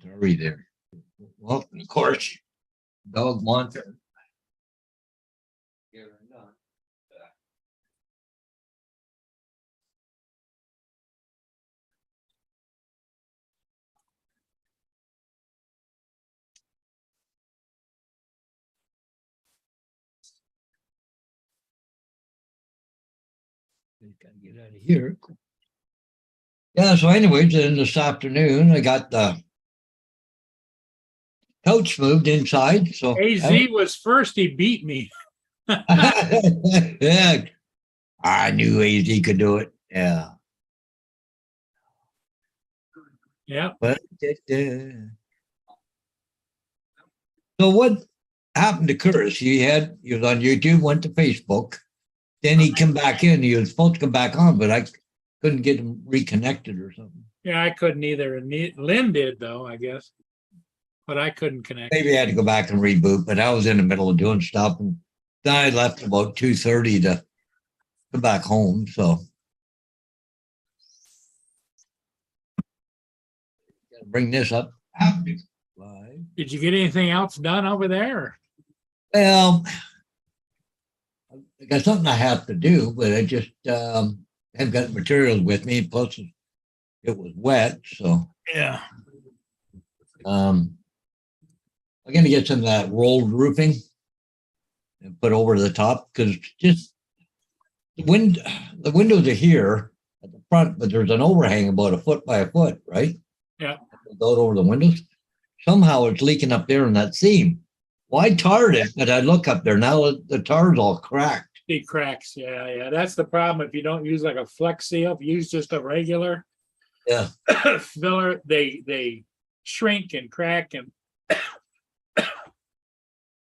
Hurry there. Well, of course, dog wants it. Gotta get out of here. Yeah, so anyways, then this afternoon I got the coach moved inside. So AZ was first. He beat me. yeah, I knew AZ could do it. Yeah. Yeah. But so what happened to Curtis? He was on YouTube, went to Facebook, then he come back in. He was supposed to come back on, but I couldn't get him reconnected or something. Yeah, I couldn't either. And Lynn did though, I guess, but I couldn't connect. Maybe I had to go back and reboot, but I was in the middle of doing stuff, and then I left about 2:30 to come back home. So gotta bring this up. Did you get anything else done over there? Well, I got something I have to do, but I just haven't got materials with me. Plus, it was wet, so Yeah. I'm gonna get some of that rolled roofing and put over the top because just the windows are here at the front, but there's an overhang about a foot by a foot, right? Yeah. Out over the windows. Somehow it's leaking up there in that seam. Well, I tarred it, but I look up there now. The tar's all cracked. Big cracks. Yeah, yeah. That's the problem. If you don't use like a Flex Seal, if you use just a regular filler, they shrink and crack. And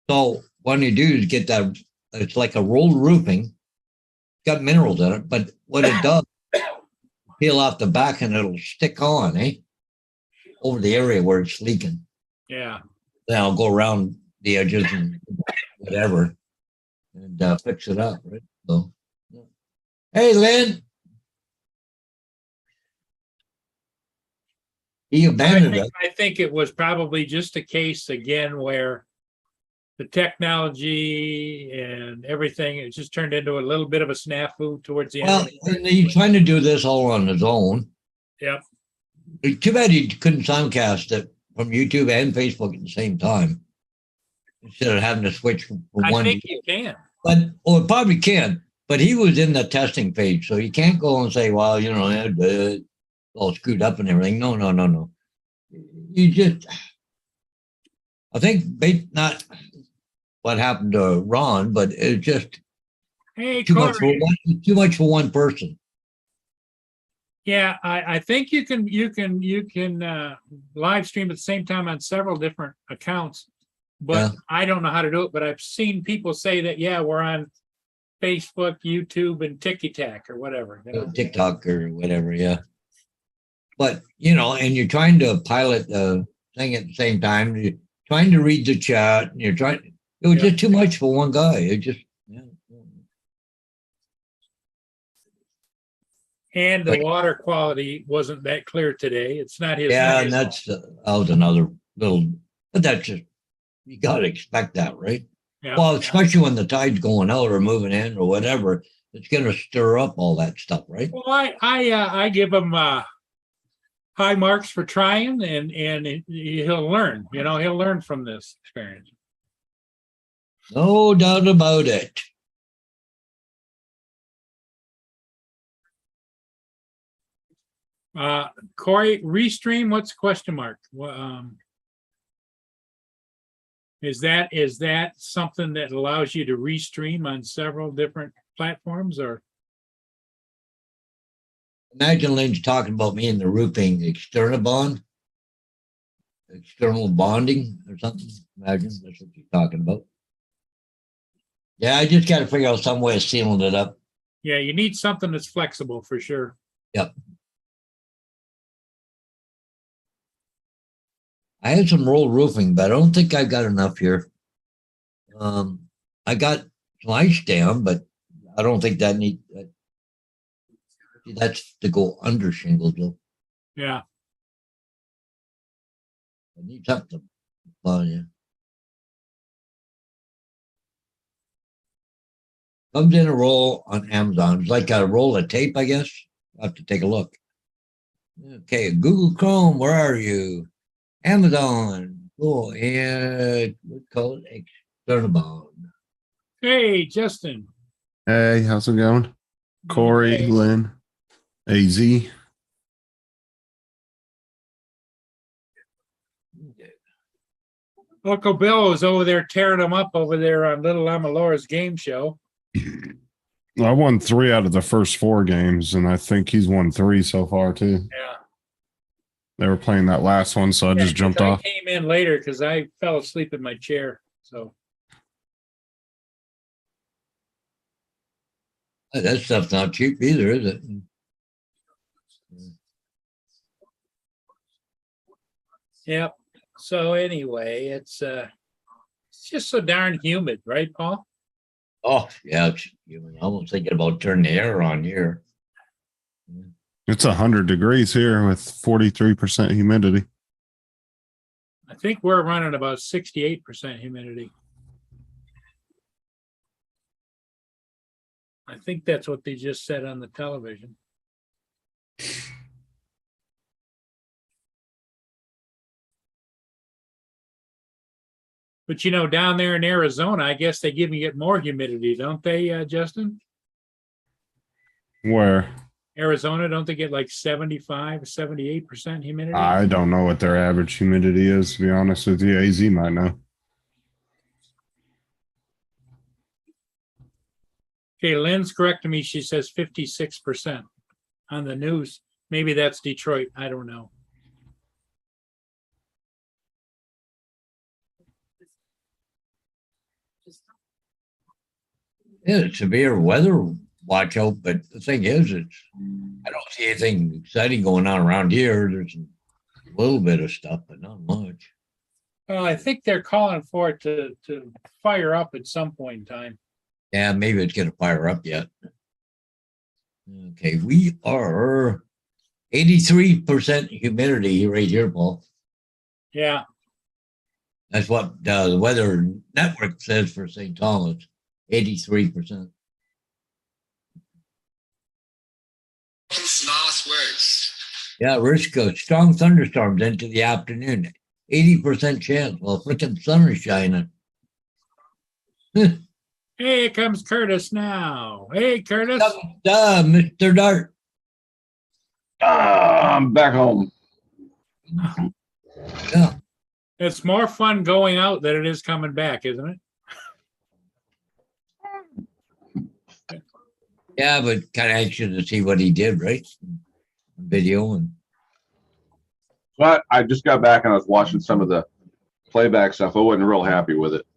so what you do is get that. It's like a rolled roofing. It's got minerals in it, but what it does, peel off the back and it'll stick on, over the area where it's leaking. Yeah. Then I'll go around the edges and whatever and fix it up, right? So, yeah. Hey, Lynn. He abandoned it. I think it was probably just a case again where the technology and everything, it just turned into a little bit of a snafu towards the Well, end. and he's trying to do this all on his own. Yep. Too bad he couldn't soundcast it from YouTube and Facebook at the same time instead of having to switch from I one. think you can. But it probably can. But he was in the testing phase, so you can't go and say, "Well, it's all screwed up and everything." No. You just, I think, not what happened to Ron, but it's just Hey, too much for one person. Yeah, I think you can live stream at the same time on several different accounts, but I don't know how to do it. But I've seen people say that we're on Facebook, YouTube, and TikTok or whatever. TikTok or whatever, yeah. But and you're trying to pilot the thing at the same time. You're trying to read the chat, and you're trying. It was just too much for one guy. It just. And the water quality wasn't that clear today. It's not his. Yeah, and that was another little, but that's just, you got to expect that, right? Yeah. Well, especially when the tide's going out or moving in or whatever, it's going to stir up all that stuff, right? Well, I give him high marks for trying, and he'll learn. He'll learn from this experience. No doubt about it. Corey, restream, what's the question mark? Is that something that allows you to restream on several different platforms, or? Imagine Lynn's talking about me in the roofing external bonding or something. Imagine that's what you're talking about. Yeah, I just got to figure out some way of sealing it up. Yeah, you need something that's flexible for sure. Yep. I had some rolled roofing, but I don't think I got enough here. I got some ice down, but I don't think that's to go under shingles though. Yeah. I need something on you. Comes in a roll on Amazon. It's like a roll of tape, I guess. I'll have to take a look. Okay, Google Chrome, where are you? Amazon. Cool. And what's called External. Hey, Justin. Hey, how's it going? Corey, Okay. Lynn, AZ. Uncle Bill was over there tearing them up over there on Little Amalora's game show. I won 3 out of the first 4 games, and I think he's won 3 so far too. Yeah. They were playing that last one, so I just jumped off. I came in later because I fell asleep in my chair. So That stuff's not cheap either, is it? yep. So anyway, it's just so darn humid, right, Paul? Oh, yeah. It's almost thinking about turning the air on here. It's 100 degrees here with 43% humidity. I think we're running about 68% humidity. I think that's what they just said on the television. But you know, down there in Arizona, I guess they give you more humidity, don't they, Justin? Where? Arizona, don't they get like 75, 78% humidity? I don't know what their average humidity is, to be honest with you. AZ might know. Okay, Lynn's correcting me. She says 56% on the news. Maybe that's Detroit. I don't know. Yeah, it's severe weather watch out, but the thing is, I don't see anything exciting going on around here. There's a little bit of stuff, but not much. Well, I think they're calling for it to fire up at some point in time. Yeah, maybe it's gonna fire up yet. Okay, we are 83% humidity right here, Paul. Yeah. That's what the weather network says for St. Thomas, 83%. Nice words. Yeah, risk of strong thunderstorms into the afternoon. 80% chance. Well, frickin' sun is shining. Hey, here comes Curtis now. Hey, Curtis. Mr. Dart. I'm back home. Yeah. It's more fun going out than it is coming back, isn't it? Yeah, but kind of anxious to see what he did, right? Video and But I just got back and I was watching some of the playback stuff. I wasn't real happy with it.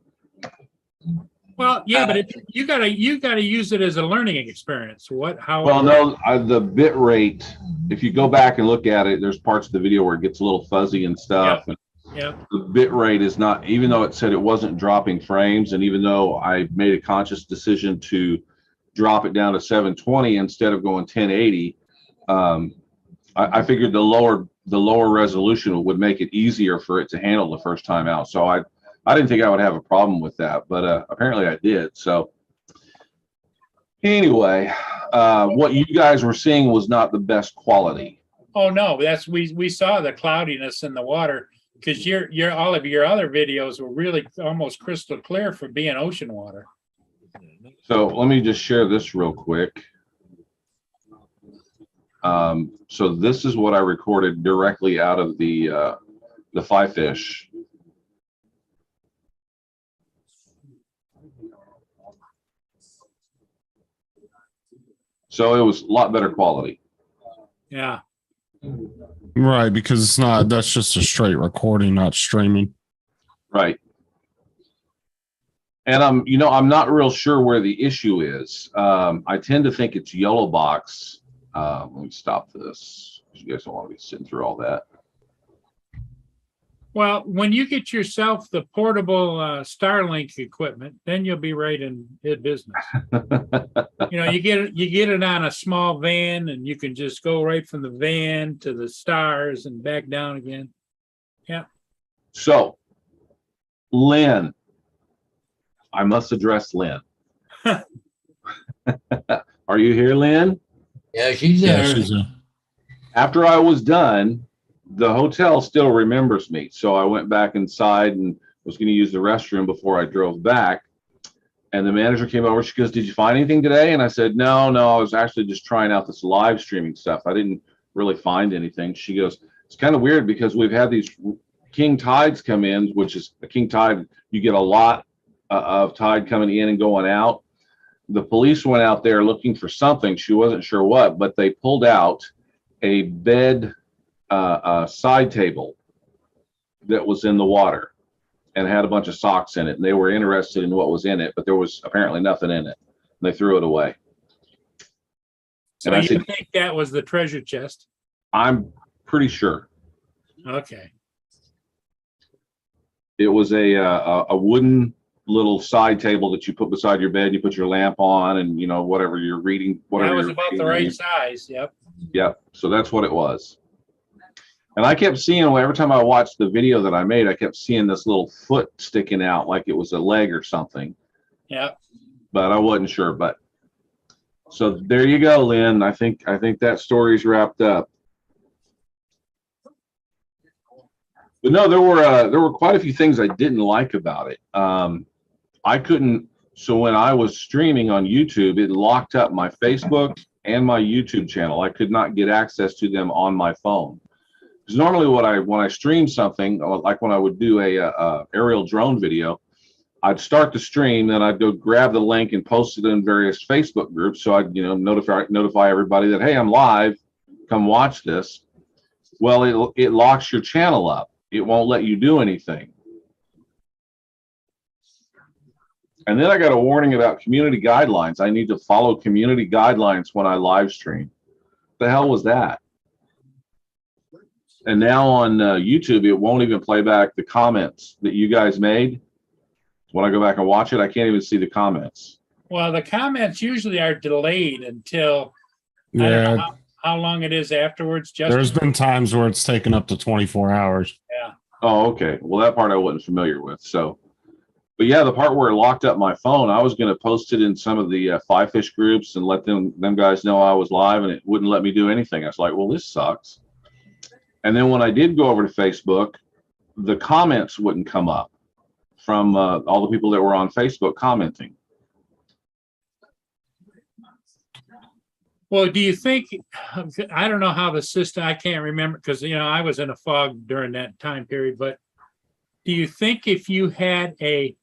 Well, yeah, but you gotta use it as a learning experience. How? Well, no, the bit rate. If you go back and look at it, there's parts of the video where it gets a little fuzzy and stuff. Yeah. The bit rate is not, even though it said it wasn't dropping frames, and even though I made a conscious decision to drop it down to 720 instead of going 1080, I figured the lower resolution would make it easier for it to handle the first time out. So I didn't think I would have a problem with that, but apparently I did. So anyway, what you guys were seeing was not the best quality. Oh no, we saw the cloudiness in the water because all of your other videos were really almost crystal clear for being ocean water. So let me just share this real quick. So this is what I recorded directly out of the fly fish. So it was a lot better quality. Yeah. Right, because that's just a straight recording, not streaming. Right. And I'm not real sure where the issue is. I tend to think it's Yellow Box. Let me stop this. You guys don't want to be sitting through all that. Well, when you get yourself the portable Starlink equipment, then you'll be right in business. You get it on a small van, and you can just go right from the van to the stars and back down again. Yeah. So, Lynn, I must address Lynn. Are you here, Lynn? Yeah, she's Yeah, there. she's a, After I was done, the hotel still remembers me. So I went back inside and was going to use the restroom before I drove back. And the manager came over. She goes, "Did you find anything today?" And I said, No, I was actually just trying out this live streaming stuff. I didn't really find anything. She goes, "It's kind of weird because we've had these king tides come in, which is a king tide. You get a lot of tide coming in and going out. The police went out there looking for something. She wasn't sure what, but they pulled out a bed side table that was in the water and had a bunch of socks in it. And they were interested in what was in it, but there was apparently nothing in it. They threw it away. So And I you said, think that was the treasure chest? I'm pretty sure Okay. it was a wooden little side table that you put beside your bed. You put your lamp on, and you know whatever you're reading, whatever That was you're about the reading. right size. Yep. Yep. So that's what it was. And I kept seeing, every time I watched the video that I made, I kept seeing this little foot sticking out like it was a leg or something, Yep. but I wasn't sure. But so there you go, Lynn. I think that story's wrapped up. But no, there were quite a few things I didn't like about it. I couldn't. So when I was streaming on YouTube, it locked up my Facebook and my YouTube channel. I could not get access to them on my phone. Because normally, when I stream something, like when I would do a aerial drone video, I'd start the stream, then I'd go grab the link and post it in various Facebook groups. So I'd notify everybody that, hey, I'm live, come watch this. Well, it locks your channel up. It won't let you do anything. And then I got a warning about community guidelines. I need to follow community guidelines when I live stream. What the hell was that? And now on YouTube, it won't even play back the comments that you guys made. When I go back and watch it, I can't even see the comments. Well, the comments usually are delayed until I don't yeah. know how long it is afterwards. Just There's been times where it's taken up to 24 hours. Oh, okay. Well, that part I wasn't familiar with. So, but yeah, the part where it locked up my phone, I was going to post it in some of the Fly Fish groups and let them guys know I was live, and it wouldn't let me do anything. I was like, well, this sucks. And then when I did go over to Facebook, the comments wouldn't come up from all the people that were on Facebook commenting. Well, do you think, I don't know how the system, I can't remember because, I was in a fog during that time period, but do you think if you had a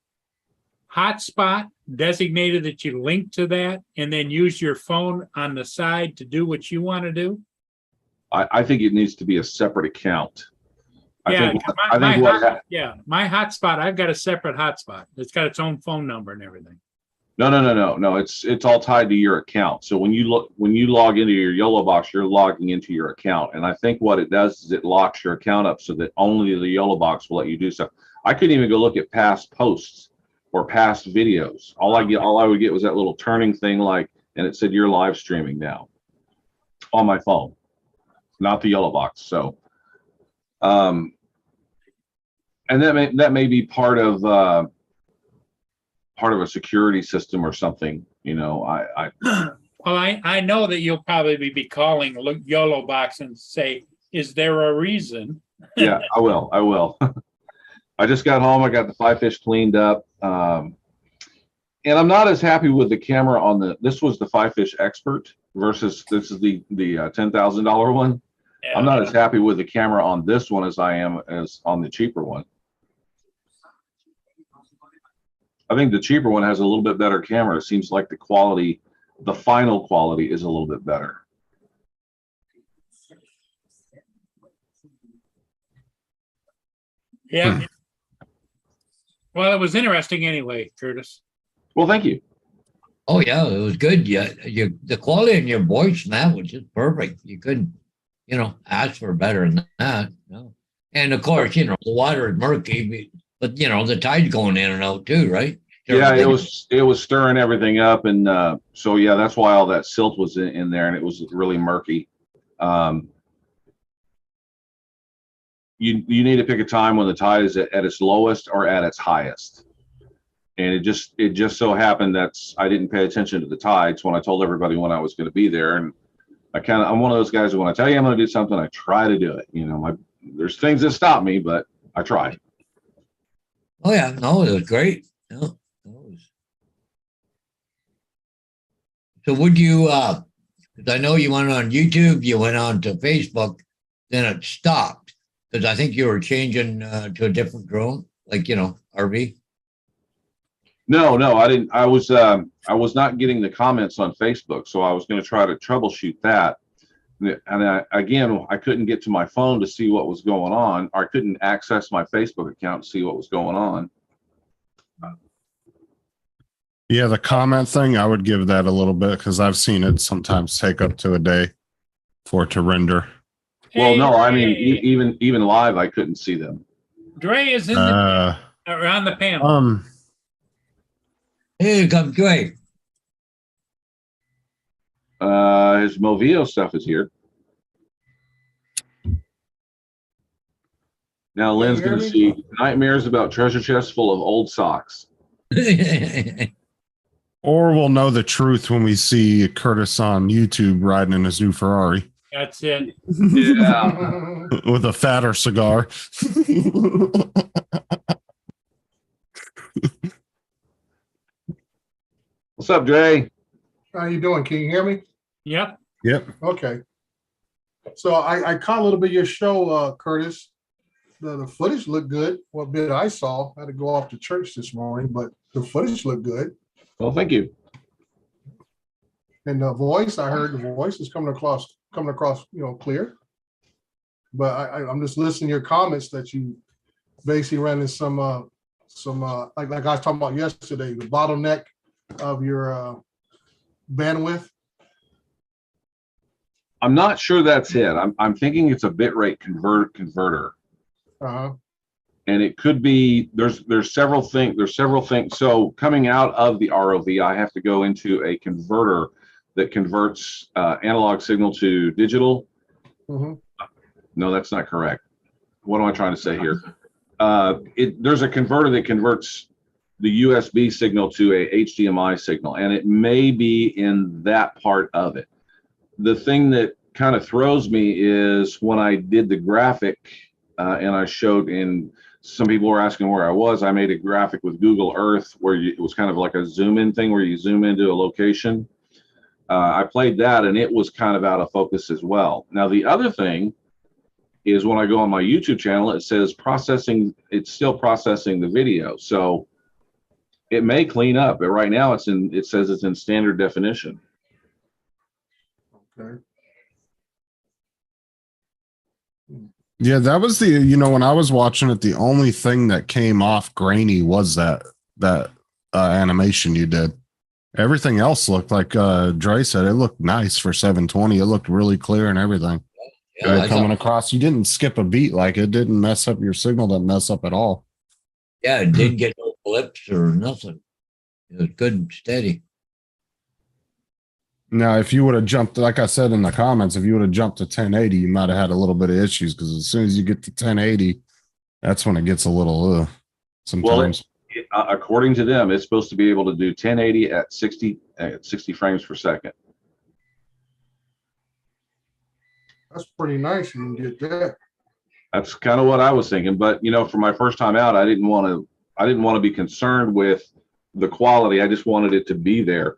hotspot designated that you link to that and then use your phone on the side to do what you want to do? I think it needs to be a separate account. Yeah, my hotspot, I've got a separate hotspot. It's got its own phone number and everything. No. It's all tied to your account. So when you log into your YOLO box, you're logging into your account. And I think what it does is it locks your account up so that only the YOLO box will let you do stuff. I couldn't even go look at past posts or past videos. All I would get was that little turning thing, and it said you're live streaming now on my phone, not the YOLO box. So, and that may be part of a security system or something. Well, I know that you'll probably be calling YOLO box and say, is there a reason? Yeah, I will. I just got home. I got the Fly Fish cleaned up. And I'm not as happy with the camera on this was the Fly Fish Expert versus this is the $10,000 one. Yeah. I'm not as happy with the camera on this one as I am as on the cheaper one. I think the cheaper one has a little bit better camera. It seems like the final quality is a little bit better. Yeah. Well, it was interesting anyway, Curtis. Well, thank you. Oh yeah, it was good. Yeah, the quality in your voice and that was just perfect. You couldn't, ask for better than that. No. And of course, the water is murky, but the tide's going in and out too, right? Yeah, it was stirring everything up, and so yeah, that's why all that silt was in there, and it was really murky. you need to pick a time when the tide is at its lowest or at its highest. And it just so happened that I didn't pay attention to the tides when I told everybody when I was going to be there. And I'm one of those guys who, when I tell you I'm going to do something, I try to do it. You know, there's things that stop me, but I try. Oh yeah, no, it was great. No, it was. So would you, because I know you went on YouTube, you went on to Facebook, then it stopped because I think you were changing to a different drone, like, you know, RV. No, I didn't. I was not getting the comments on Facebook, so I was going to try to troubleshoot that. And I couldn't get to my phone to see what was going on. Or I couldn't access my Facebook account to see what was going on. Yeah, the comment thing, I would give that a little bit because I've seen it sometimes take up to a day for it to render. Well, Hey, no, I mean, Ray. even live, I couldn't see them. Dre is in the or on the panel. Here comes Dre. His Movio stuff is here. Now Lynn's you hear going to me? see nightmares about treasure chests full of old socks. Or we'll know the truth when we see Curtis on YouTube riding in his new Ferrari That's it. Yeah. with a fatter cigar. What's up, Dre? How you doing? Can you hear me? Yep. Yep. Okay. So I caught a little bit of your show, Curtis. The footage looked good. What bit I saw, I had to go off to church this morning, but the footage looked good. Well, thank you. And the voice, I heard the voice is coming across, clear. But I'm just listening to your comments that you basically ran in some like I was talking about yesterday, the bottleneck of your bandwidth. I'm not sure that's it. I'm thinking it's a bitrate converter. Uh-huh. And it could be there's several things. So coming out of the ROV, I have to go into a converter that converts analog signal to digital. Mm-hmm. No, that's not correct. What am I trying to say here? There's a converter that converts the USB signal to a HDMI signal, and it may be in that part of it. The thing that kind of throws me is when I did the graphic and I showed, in some people were asking where I was, I made a graphic with Google Earth where it was kind of like a zoom in thing where you zoom into a location. I played that and it was kind of out of focus as well. Now, the other thing is when I go on my YouTube channel, it says processing, it's still processing the video. So it may clean up, but right now it says it's in standard definition. Okay. Yeah, that was when I was watching it, the only thing that came off grainy was that animation you did. Everything else looked like Dre said, it looked nice for 720. It looked really clear and everything. Yeah, Coming across, you didn't skip a beat, like it didn't mess up your signal, didn't mess up at all. yeah, it didn't get no blips or nothing. It was good and steady. Now, if you would have jumped, like I said in the comments, if you would have jumped to 1080, you might have had a little bit of issues because as soon as you get to 1080, that's when it gets a little sometimes. Well, according to them, it's supposed to be able to do 1080 at 60 frames per second. That's pretty nice. You can get that. That's kind of what I was thinking. But for my first time out, I didn't want to be concerned with the quality. I just wanted it to be there.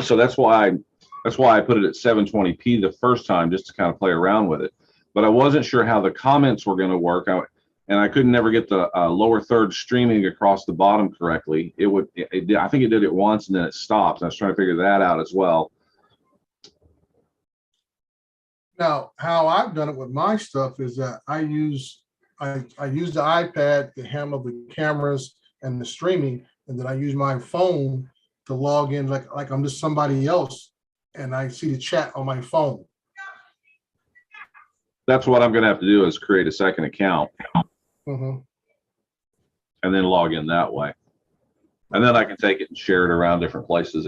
So that's why I put it at 720p the first time, just to kind of play around with it. But I wasn't sure how the comments were going to work. And I couldn't never get the lower third streaming across the bottom correctly. I think it did it once and then it stopped. I was trying to figure that out as well. Now, how I've done it with my stuff is that I use the iPad to handle the cameras and the streaming, and then I use my phone to log in like I'm just somebody else, and I see the chat on my phone. That's what I'm going to have to do, is create a second account Mm-hmm. and then log in that way. And then I can take it and share it around different places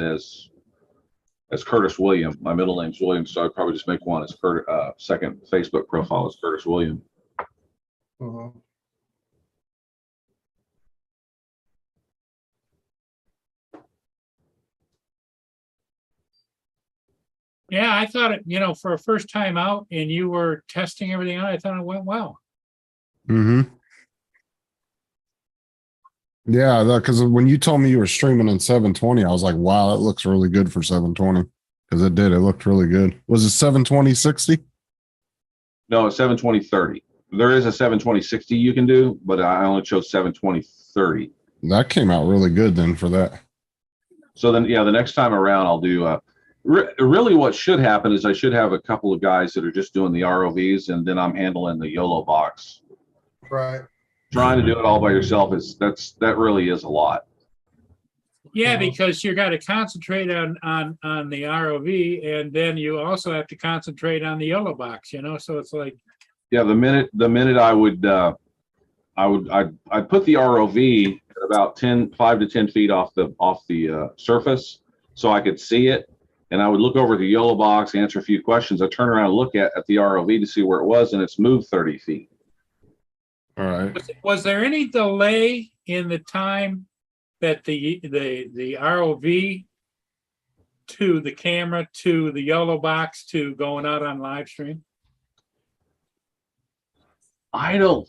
as Curtis William. My middle name's William, so I'd probably just make one as second Facebook profile as Curtis William. Mhm. Yeah, I thought it, for a first time out and you were testing everything out, I thought it went well. Mm-hmm. Yeah, because when you told me you were streaming in 720, I was like, wow, that looks really good for 720. Because it did. It looked really good. Was it 720 60? No, it's 720/30. There is a 720/60 you can do, but I only chose 720/30. That came out really good then for that. So then, yeah, the next time around, I'll do. Really, what should happen is I should have a couple of guys that are just doing the ROVs, and then I'm handling the YOLO box. Right. Trying to do it all by yourself that really is a lot. Yeah, Uh-huh. because you got to concentrate on the ROV, and then you also have to concentrate on the yellow box, so it's like, Yeah, the minute I'd put the ROV at about 5 to 10 feet off the surface so I could see it, and I would look over the YOLO box, answer a few questions. I turn around and look at the ROV to see where it was, and it's moved 30 feet. All right. was there any delay in the time that the ROV to the camera to the yellow box to going out on live stream? I don't.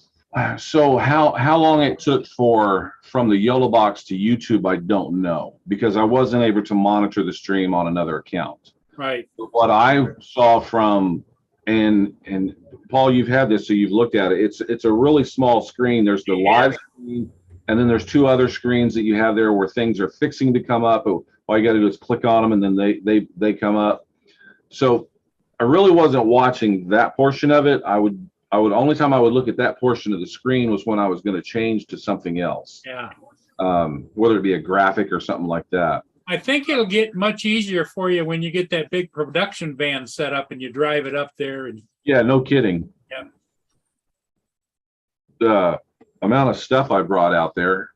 So how long it took from the YOLO box to YouTube, I don't know, because I wasn't able to monitor the stream on another account. Right. But what I saw from and Paul, you've had this, so you've looked at it. It's a really small screen. There's the live screen, and then there's two other screens that you have there where things are fixing to come up. All you got to do is click on them, and then they come up. So I really wasn't watching that portion of it. I would only time I would look at that portion of the screen was when I was going to change to something else. Yeah. Whether it be a graphic or something like that. I think it'll get much easier for you when you get that big production van set up and you drive it up there. And Yeah, no kidding. Yeah. The amount of stuff I brought out there,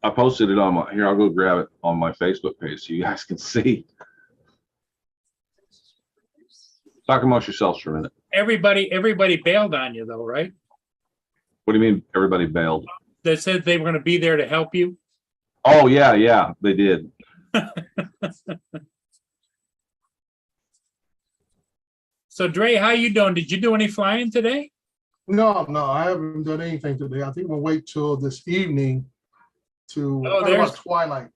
I posted it on here. I'll go grab it on my Facebook page so you guys can see. Talk amongst yourselves for a minute. everybody bailed on you though, right? What do you mean everybody bailed? They said they were going to be there to help you. Oh, yeah, they did. So Dre, how you doing? Did you do any flying today? No, I haven't done anything today. I think we'll wait till this evening to Oh, probably there's- about twilight.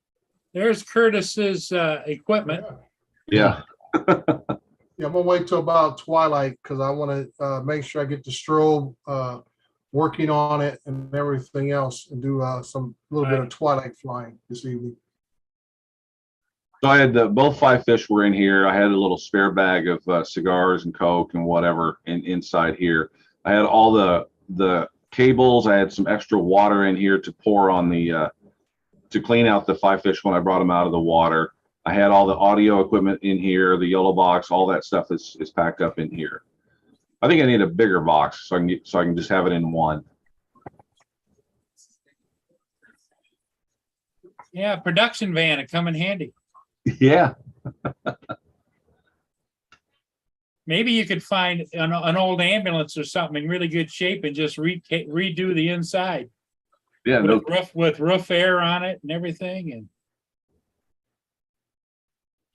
There's Curtis's equipment. Yeah. Yeah, I'm gonna wait till about twilight because I want to make sure I get the strobe working on it and everything else, and do some little bit of twilight flying this evening. So I had both five fish were in here. I had a little spare bag of cigars and Coke and whatever inside here. I had all the cables. I had some extra water in here to pour on the to clean out the five fish when I brought them out of the water. I had all the audio equipment in here, the YOLO box, all that stuff is packed up in here. I think I need a bigger box so I can just have it in one. Yeah, production van, it come in handy. Yeah. Maybe you could find an old ambulance or something in really good shape and just redo the inside. Yeah. No. With roof air on it and everything. And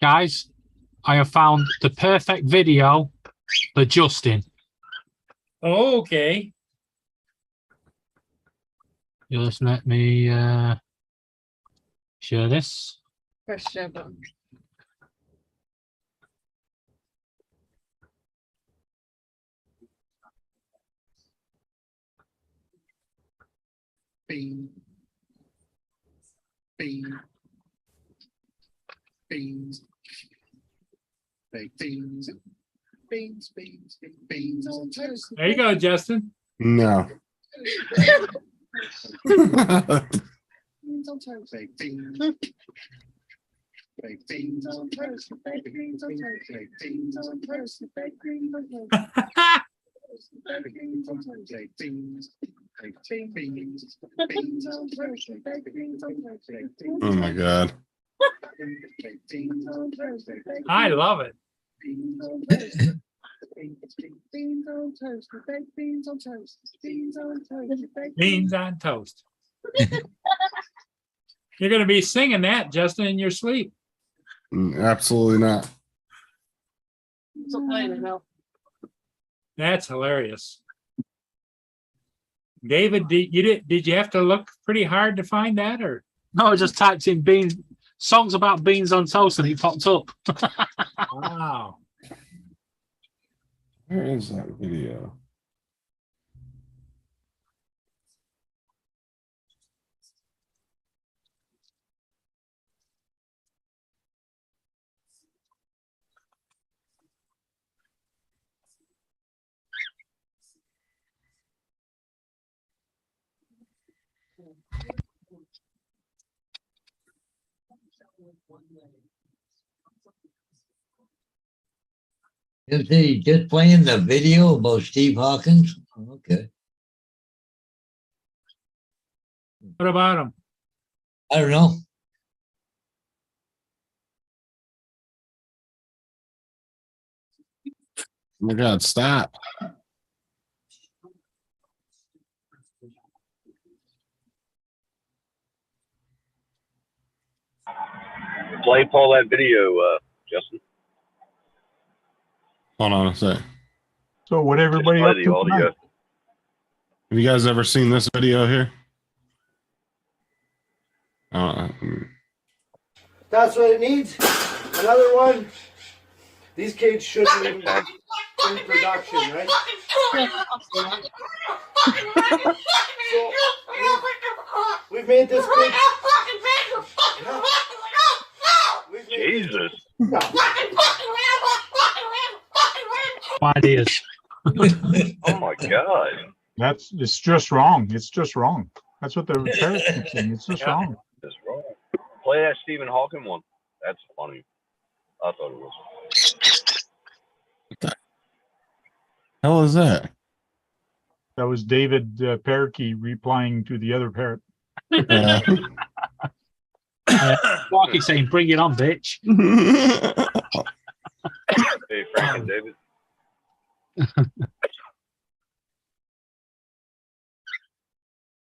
Guys, I have found the perfect video for Justin. oh, okay. You just let me share this. Press share button. Bean. Bean. Beans. Baked beans. Beans, beans, beans on toast. There you go, Justin. No. Beans on toast. Baked beans. Baked beans on toast. Baked beans on toast. Baked beans on toast. Baked beans on toast. Baked beans on toast. Baked beans. Baked beans. Beans on toast. Baked beans on toast. Baked beans. Oh my God. Baked beans on toast. I love it. Beans on toast. Beans on toast, baked beans on toast, beans on toast, baked Beans on toast. You're going to be singing that, Justin, in your sleep. Absolutely not. That's hilarious. David, did you have to look pretty hard to find that, or? No, I just typed in beans songs about beans on toast and it popped up. Wow. Where is that video? Is he just playing the video about Steve Hawkins? Okay. What about him? I don't know. Oh my God, stop. Play Paul that video, Justin. Hold on a sec. So what everybody Play up the to audio. tonight? Have you guys ever seen this video here? That's what it needs. Another one. These kids shouldn't even be in production, right? So we've made this big. Jesus. Ideas. Oh my God. It's just wrong. It's just wrong. That's what the parents keep saying. It's just wrong. That's wrong. Play that Stephen Hawking one. That's funny. I thought it was. What the hell is that? That was David Parakeet replying to the other parrot. Yeah. Walkie saying, "Bring it on, bitch." Hey, Frank and David.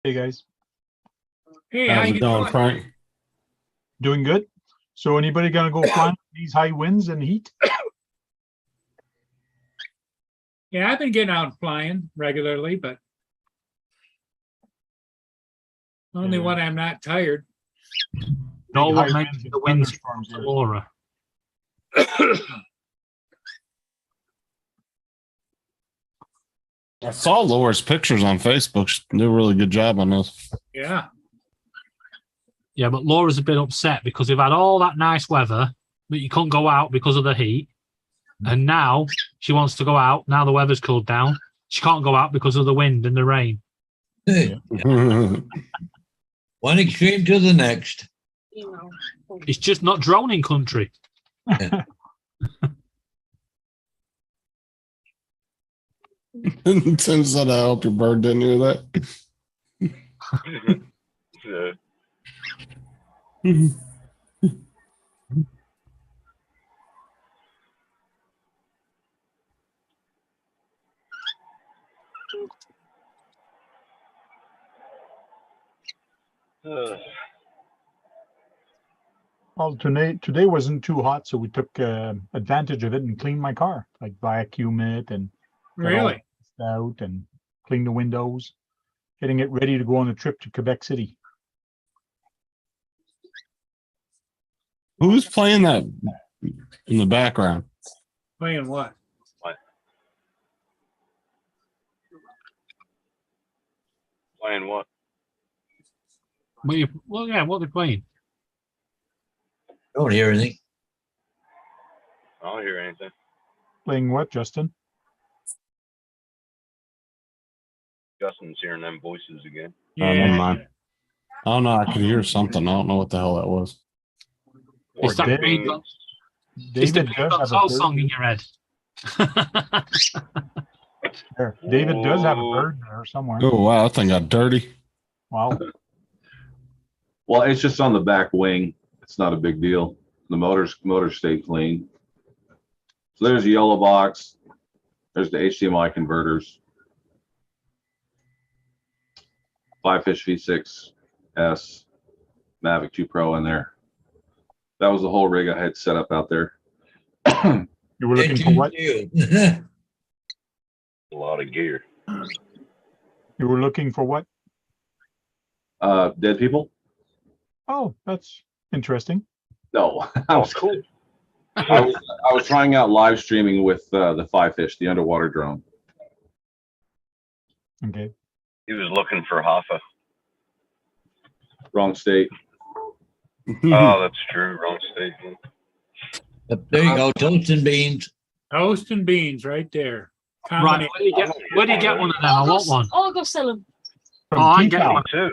Hey guys, Hey, how How's you it going, doing? Frank? doing good? So anybody gonna go flying these high winds and heat? Yeah, I've been getting out flying regularly, but only Yeah. when I'm not tired. No High one makes winds and the winds thunderstorms here. Laura. I saw Laura's pictures on Facebook. She did a really good job on this. Yeah. Yeah, but Laura's a bit upset because we've had all that nice weather, but you couldn't go out because of the heat. And now she wants to go out. Now the weather's cooled down. She can't go out because of the wind and the rain. One extreme to the next. It's just not droning country. Tim said, I hope your bird didn't hear that. Yeah. Well, today wasn't too hot, so we took advantage of it and cleaned my car, like vacuum it and Really? out and clean the windows, getting it ready to go on a trip to Quebec City. Who's playing that in the background? Playing what? Playing what? Well, yeah, what are they playing? Don't hear anything. I don't hear anything. Playing what, Justin? Justin's hearing them voices again. Oh, never mind. I don't know. I could hear something. I don't know what the hell that was. It's that David- beans on- it's the David beans does on have a toast song bird in your head. there. David does have a bird there somewhere. Oh, wow. That thing got dirty. Wow. Well, it's just on the back wing. It's not a big deal. The motors stay clean. So there's a yellow box. There's the HDMI converters. Firefish V6S, Mavic 2 Pro in there. That was the whole rig I had set up out there. You were looking for what? A lot of gear. You were looking for what? Dead people? Oh, that's interesting. No, I was cool. I was trying out live streaming with the Firefish, the underwater drone. Okay. He was looking for Hoffa. Wrong state. Oh, that's true. Wrong state. There you go, toast and beans. Toast and beans right there. Right, where do you get one of them? I want one. I'll go sell them. From Oh, I get T-Town. one. Too.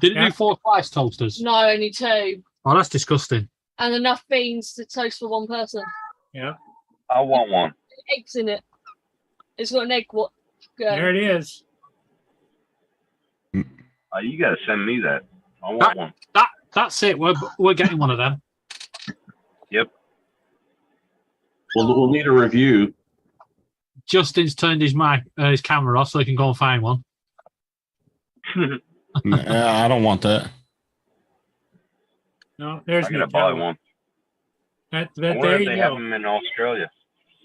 Did it Yeah. do 4 slice toasters? No, only 2. Oh, that's disgusting. And enough beans to toast for 1 person. Yeah, I want one. Eggs in it. It's got an egg. What? there it is. You gotta send me that. I want That- one. That's it. We're getting one of them. Yep. We'll need a review. Justin's turned his camera off so he can go and find one. Yeah, I don't want that. No, there's I'm no gonna buy telling. one. That, I there wonder you if they have go. them in Australia.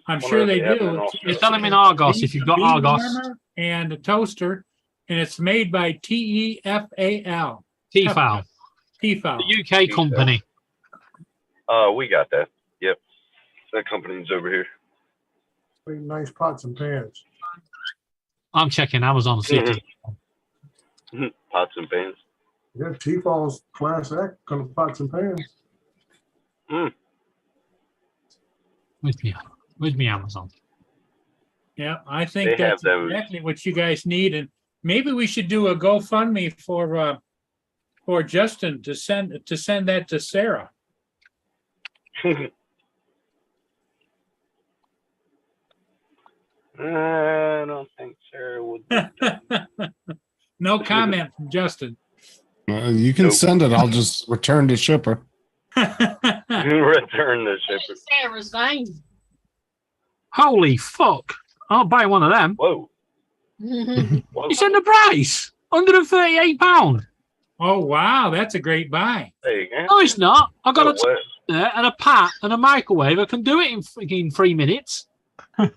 I'm wonder sure if they they have them in do. Australia. You tell him in Argos if you've got Bean Argos. warmer and a toaster, and it's made by TEFAL. Tefal, Tefal. the UK company. We got that. Yep. That company's over here. Pretty nice pots and pans. I'm checking Amazon. See if it's- Pots and pans. Yeah, T-Fall's class act kind of pots and pans. With me Amazon. Yeah, I think They have that's those. exactly what you guys need, and maybe we should do a GoFundMe for Justin to send that to Sarah. I don't think Sarah would. No comment from Justin. You can Nope. send it. I'll just return to shipper. Return the shipper. Sarah's name. Holy fuck! I'll buy one of them. Whoa. You said the price, £138. Oh wow, that's a great buy. There you go. No, it's not. I got No a way. there and a pat and a microwave. I can do it in freaking 3 minutes.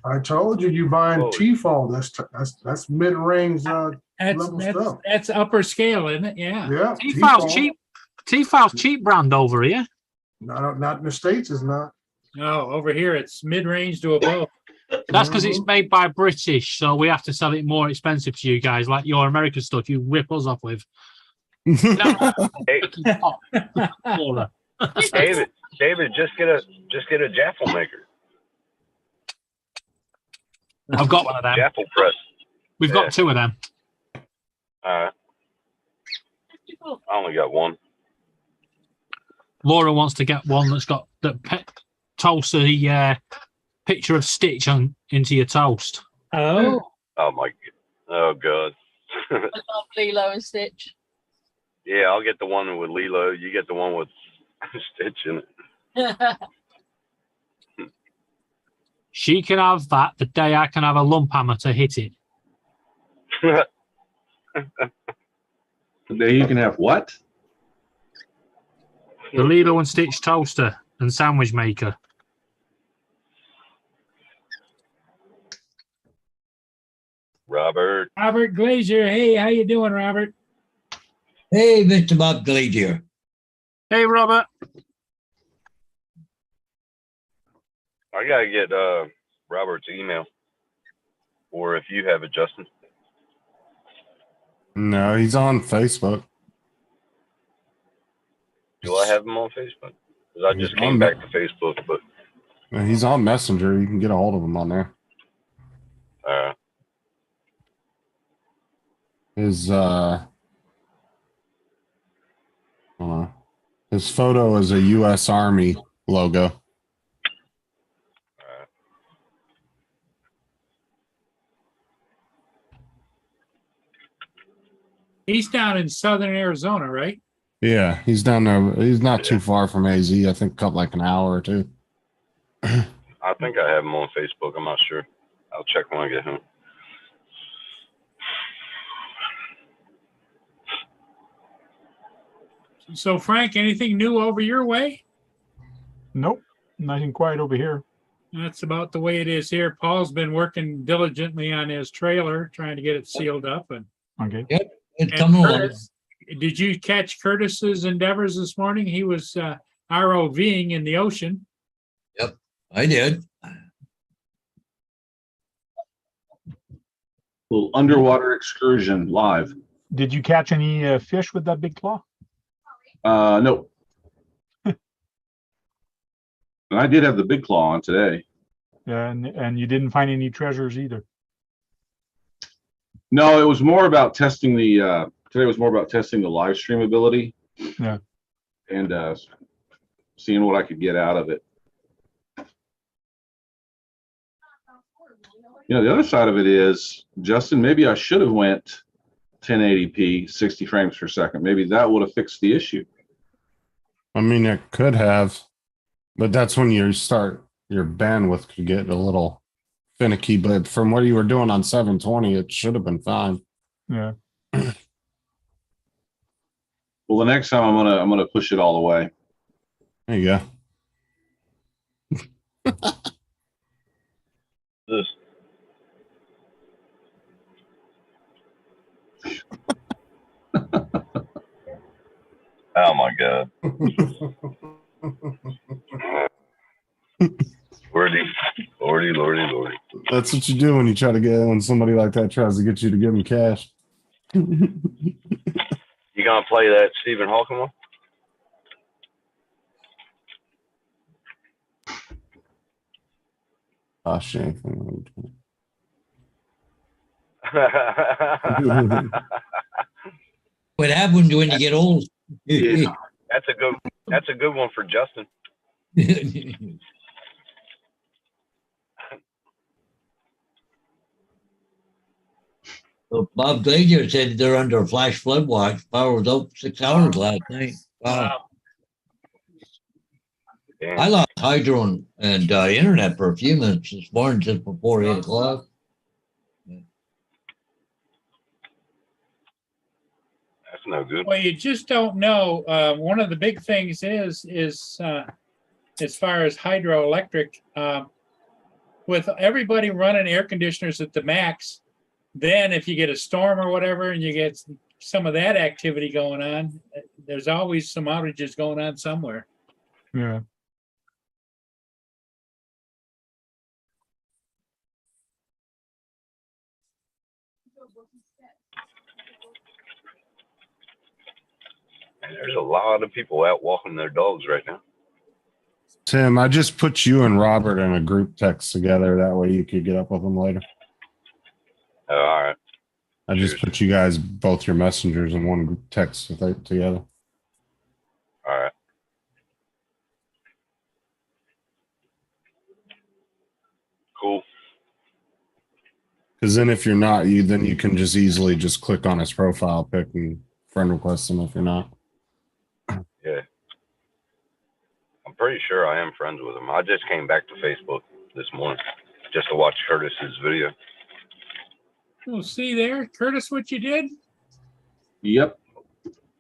I told you buying Holy. T-Fall. That's mid-range. That's Level stuff. that's upper scale, isn't it? Yeah. Yeah, Tefal's cheap. Tefal's cheap brand over here. Not in the States, it's not. No, over here it's mid-range to above. That's because it's made by British, so we have to sell it more expensive to you guys, like your American stuff you rip us off with. Hey, Laura. David, just get a jaffle maker. I've got one of them. Jaffle press. We've Yeah. got 2 of them. I only got one. Laura wants to get one that's got toast the picture of Stitch into your toast. Oh, Oh my. Oh god. I love Lilo and Stitch. Yeah, I'll get the one with Lilo. You get the one with Stitch in it. She can have that the day I can have a lump hammer to hit it. There you can have what? The Lilo and Stitch toaster and sandwich maker. Robert. Robert Glazier. Hey, how you doing, Robert? Hey, Mr. Bob Glazier. Hey, Robert. I gotta get Robert's email. Or if you have it, Justin. No, he's on Facebook. Do I have him on Facebook? Because I just He's came on back to Facebook, but He's on Messenger. You can get a hold of him on there. His his photo is a U.S. Army logo. He's down in southern Arizona, right? Yeah, he's down there. He's not too far from AZ. I think cut like an hour or two. I think I have him on Facebook. I'm not sure. I'll check when I get home. So Frank, anything new over your way? Nope, nothing quiet over here. That's about the way it is here. Paul's been working diligently on his trailer, trying to get it sealed up. And, Okay. It's and coming along. Curtis, did you catch Curtis's endeavors this morning? He was ROVing in the ocean. I did. Little underwater excursion live. Did you catch any fish with that big claw? No. And I did have the big claw on today. And you didn't find any treasures either. No, it was more about testing the today was more about testing the live stream ability. Yeah. And seeing what I could get out of it. You know, the other side of it is, Justin, maybe I should have went 1080p, 60 frames per second. Maybe that would have fixed the issue. I mean, it could have, but that's when your bandwidth could get a little finicky. But from what you were doing on 720, it should have been fine. Yeah. Well, the next time I'm gonna push it all the way. There you go. This. Oh my God. Lordy. That's what you do when you try to when somebody like that tries to get you to give them cash. You gonna play that Stephen Hawking one? Oh, shit. What happens when you get old? Yeah. That's a good one for Justin. So Bob Glazier said they're under a flash flood watch. Power was out 6 hours last night. Wow. Damn. I lost hydro and internet for a few minutes this morning just before 8 o'clock. That's no good. Well, you just don't know. One of the big things is as far as hydroelectric, with everybody running air conditioners at the max, then if you get a storm or whatever and you get some of that activity going on, there's always some outages going on somewhere. Yeah. And there's a lot of people out walking their dogs right now. Tim, I just put you and Robert in a group text together. That way you could get up with them later. Oh, all right. I just put you guys, both your messengers, in one group text together. All right. Cool. Because then if you're not, then you can just easily just click on his profile pic and friend request him if you're not. Yeah. I'm pretty sure I am friends with him. I just came back to Facebook this morning just to watch Curtis's video. Well, see there, Curtis, what you did? Yep.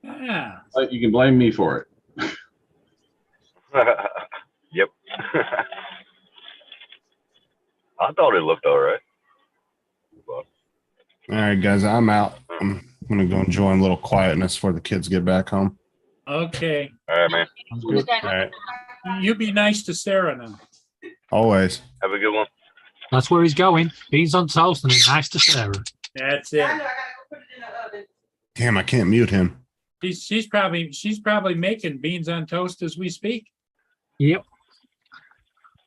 Yeah. You can blame me for it. Yep. I thought it looked all right. But, All right, guys, I'm out. I'm going to go enjoy a little quietness before the kids get back home. Okay. all right, man. Sounds good. All right. You be nice to Sarah now. Always. Have a good one. That's where he's going. Beans on toast and nice to Sarah. That's it. Damn, I can't mute him. She's probably making beans on toast as we speak. Yep.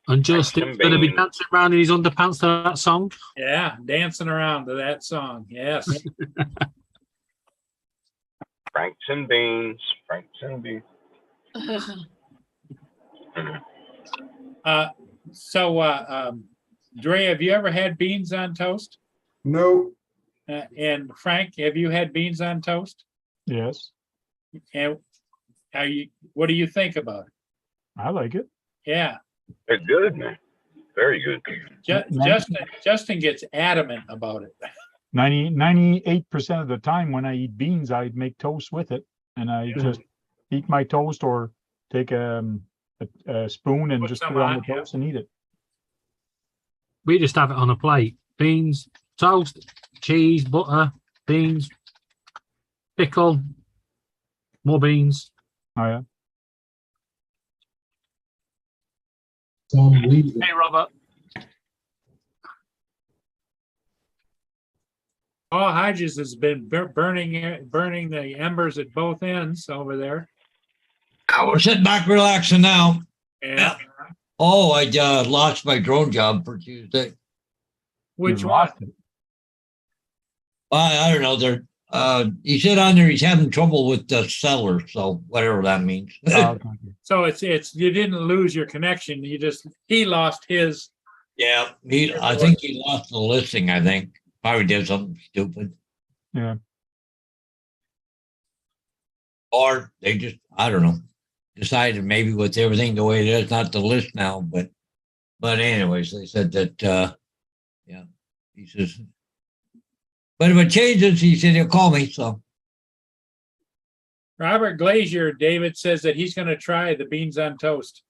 And Justin's going to be beans. dancing around in his underpants to that song. Yeah, dancing around to that song. Yes. Franks and beans. Dre, have you ever had beans on toast? No, And Frank, have you had beans on toast? Yes, And what do you think about it? I like it. Yeah. They're good, man. Very good. Justin gets adamant about it. 98% of the time when I eat beans, I make toast with it, and I just eat my toast or take a spoon and Put just some put it on on, the toast and eat it. We just have it on a plate. Beans, toast, cheese, butter, beans, pickle, more beans. Oh yeah. Hey, Robert. Paul Hodges has been burning the embers at both ends over there. We're sitting back relaxing now. Yeah. Oh, I lost my drone job for Tuesday. Which You one? lost it. I don't know. He said on there he's having trouble with the seller, so whatever that means. Oh, okay. So it's you didn't lose your connection. He lost his. Yeah, I think he lost the listing. I think probably did something stupid, Yeah. or they just I don't know decided maybe with everything the way it is not to list now. But anyways, they said that yeah, he says. But if it changes, he said he'll call me. So Robert Glazier, David says that he's going to try the beans on toast.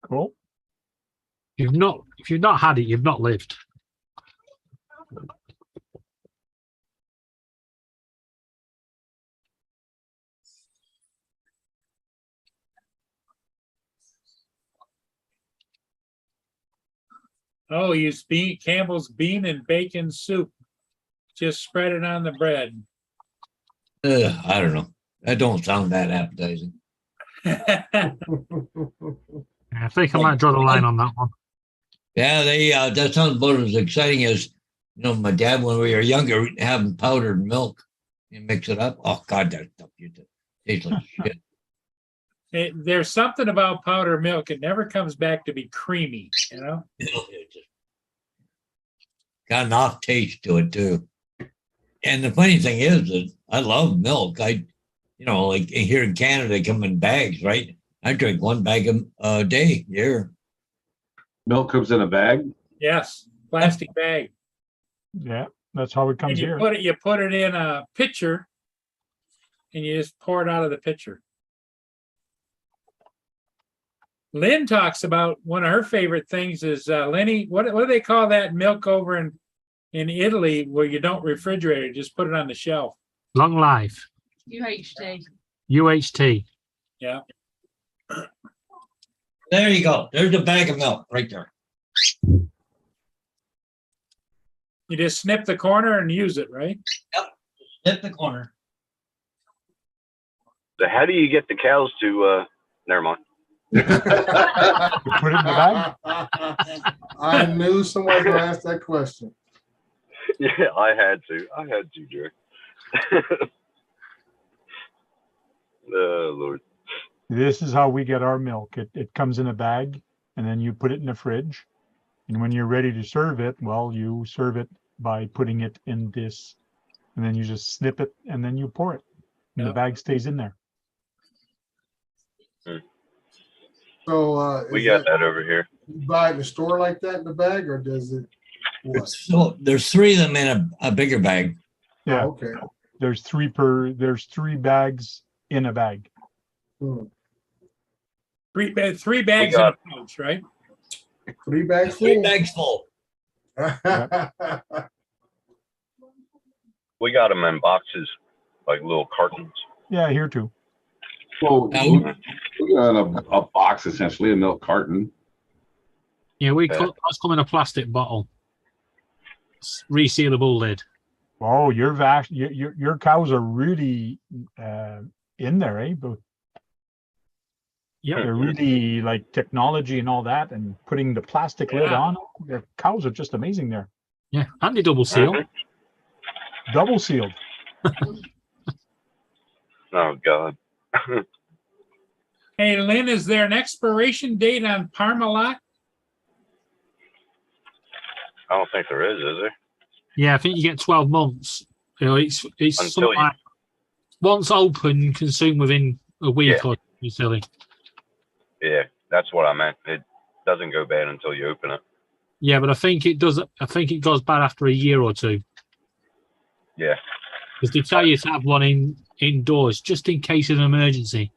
Cool. If you've not had it, you've not lived. Oh, use Campbell's bean and bacon soup. Just spread it on the bread. I don't know. That don't sound that appetizing. I think I might draw the line on that one. Yeah, that sounds about as exciting as my dad when we were younger having powdered milk and mix it up. Oh God, that stuff tastes like shit. There's something about powdered milk. It never comes back to be creamy, It just got an off taste to it too. And the funny thing is that I love milk. Like here in Canada, they come in bags, right? I drink one bag a day here. Milk comes in a bag. Yes, plastic bag. Yeah, that's how it And comes you here. put it in a pitcher, and you just pour it out of the pitcher. Lynn talks about one of her favorite things is Lenny. What do they call that milk over in Italy where you don't refrigerate it? Just put it on the shelf. Long life. UHT. UHT. Yeah. There you go. There's a bag of milk right there. You just snip the corner and use it, right? Yep. Snip the corner. So how do you get the cows to? Never mind. Put it in the bag. I knew someone was going to ask that question. Yeah, I had to, Jerry. Oh, Lord. This is how we get our milk. It comes in a bag, and then you put it in the fridge. And when you're ready to serve it, well, you serve it by putting it in this, and then you just snip it, and then you pour it. And the bag stays in there. So We got that over here. You buy it in the store like that in the bag, or does it? What? So there's three of them in a bigger bag. Yeah. Oh, okay. There's three bags in a bag. Hmm. Three bags in got- a pouch, right? 3 bags Three full. bags full. We got them in boxes, like little cartons. Yeah, here too. Well, Now, we got a box essentially, a milk carton. Yeah, Yeah. that's come in a plastic bottle. Resealable lid. Oh, your cows are really in there, eh? But Yeah. they're really like technology and all that, and putting the plastic lid Yeah. on. Their cows are just amazing there. Yeah. And they double seal. Double sealed. Oh, God. Hey, Lynn, is there an expiration date on Parmalat? I don't think there is there? Yeah, I think you get 12 months. It's Until something you- like once open, consume within a week Yeah. or something silly. Yeah, that's what I meant. It doesn't go bad until you open it. Yeah, but I think it does. I think it goes bad after a year or two Yeah. because they tell you to have one indoors just in case of an emergency.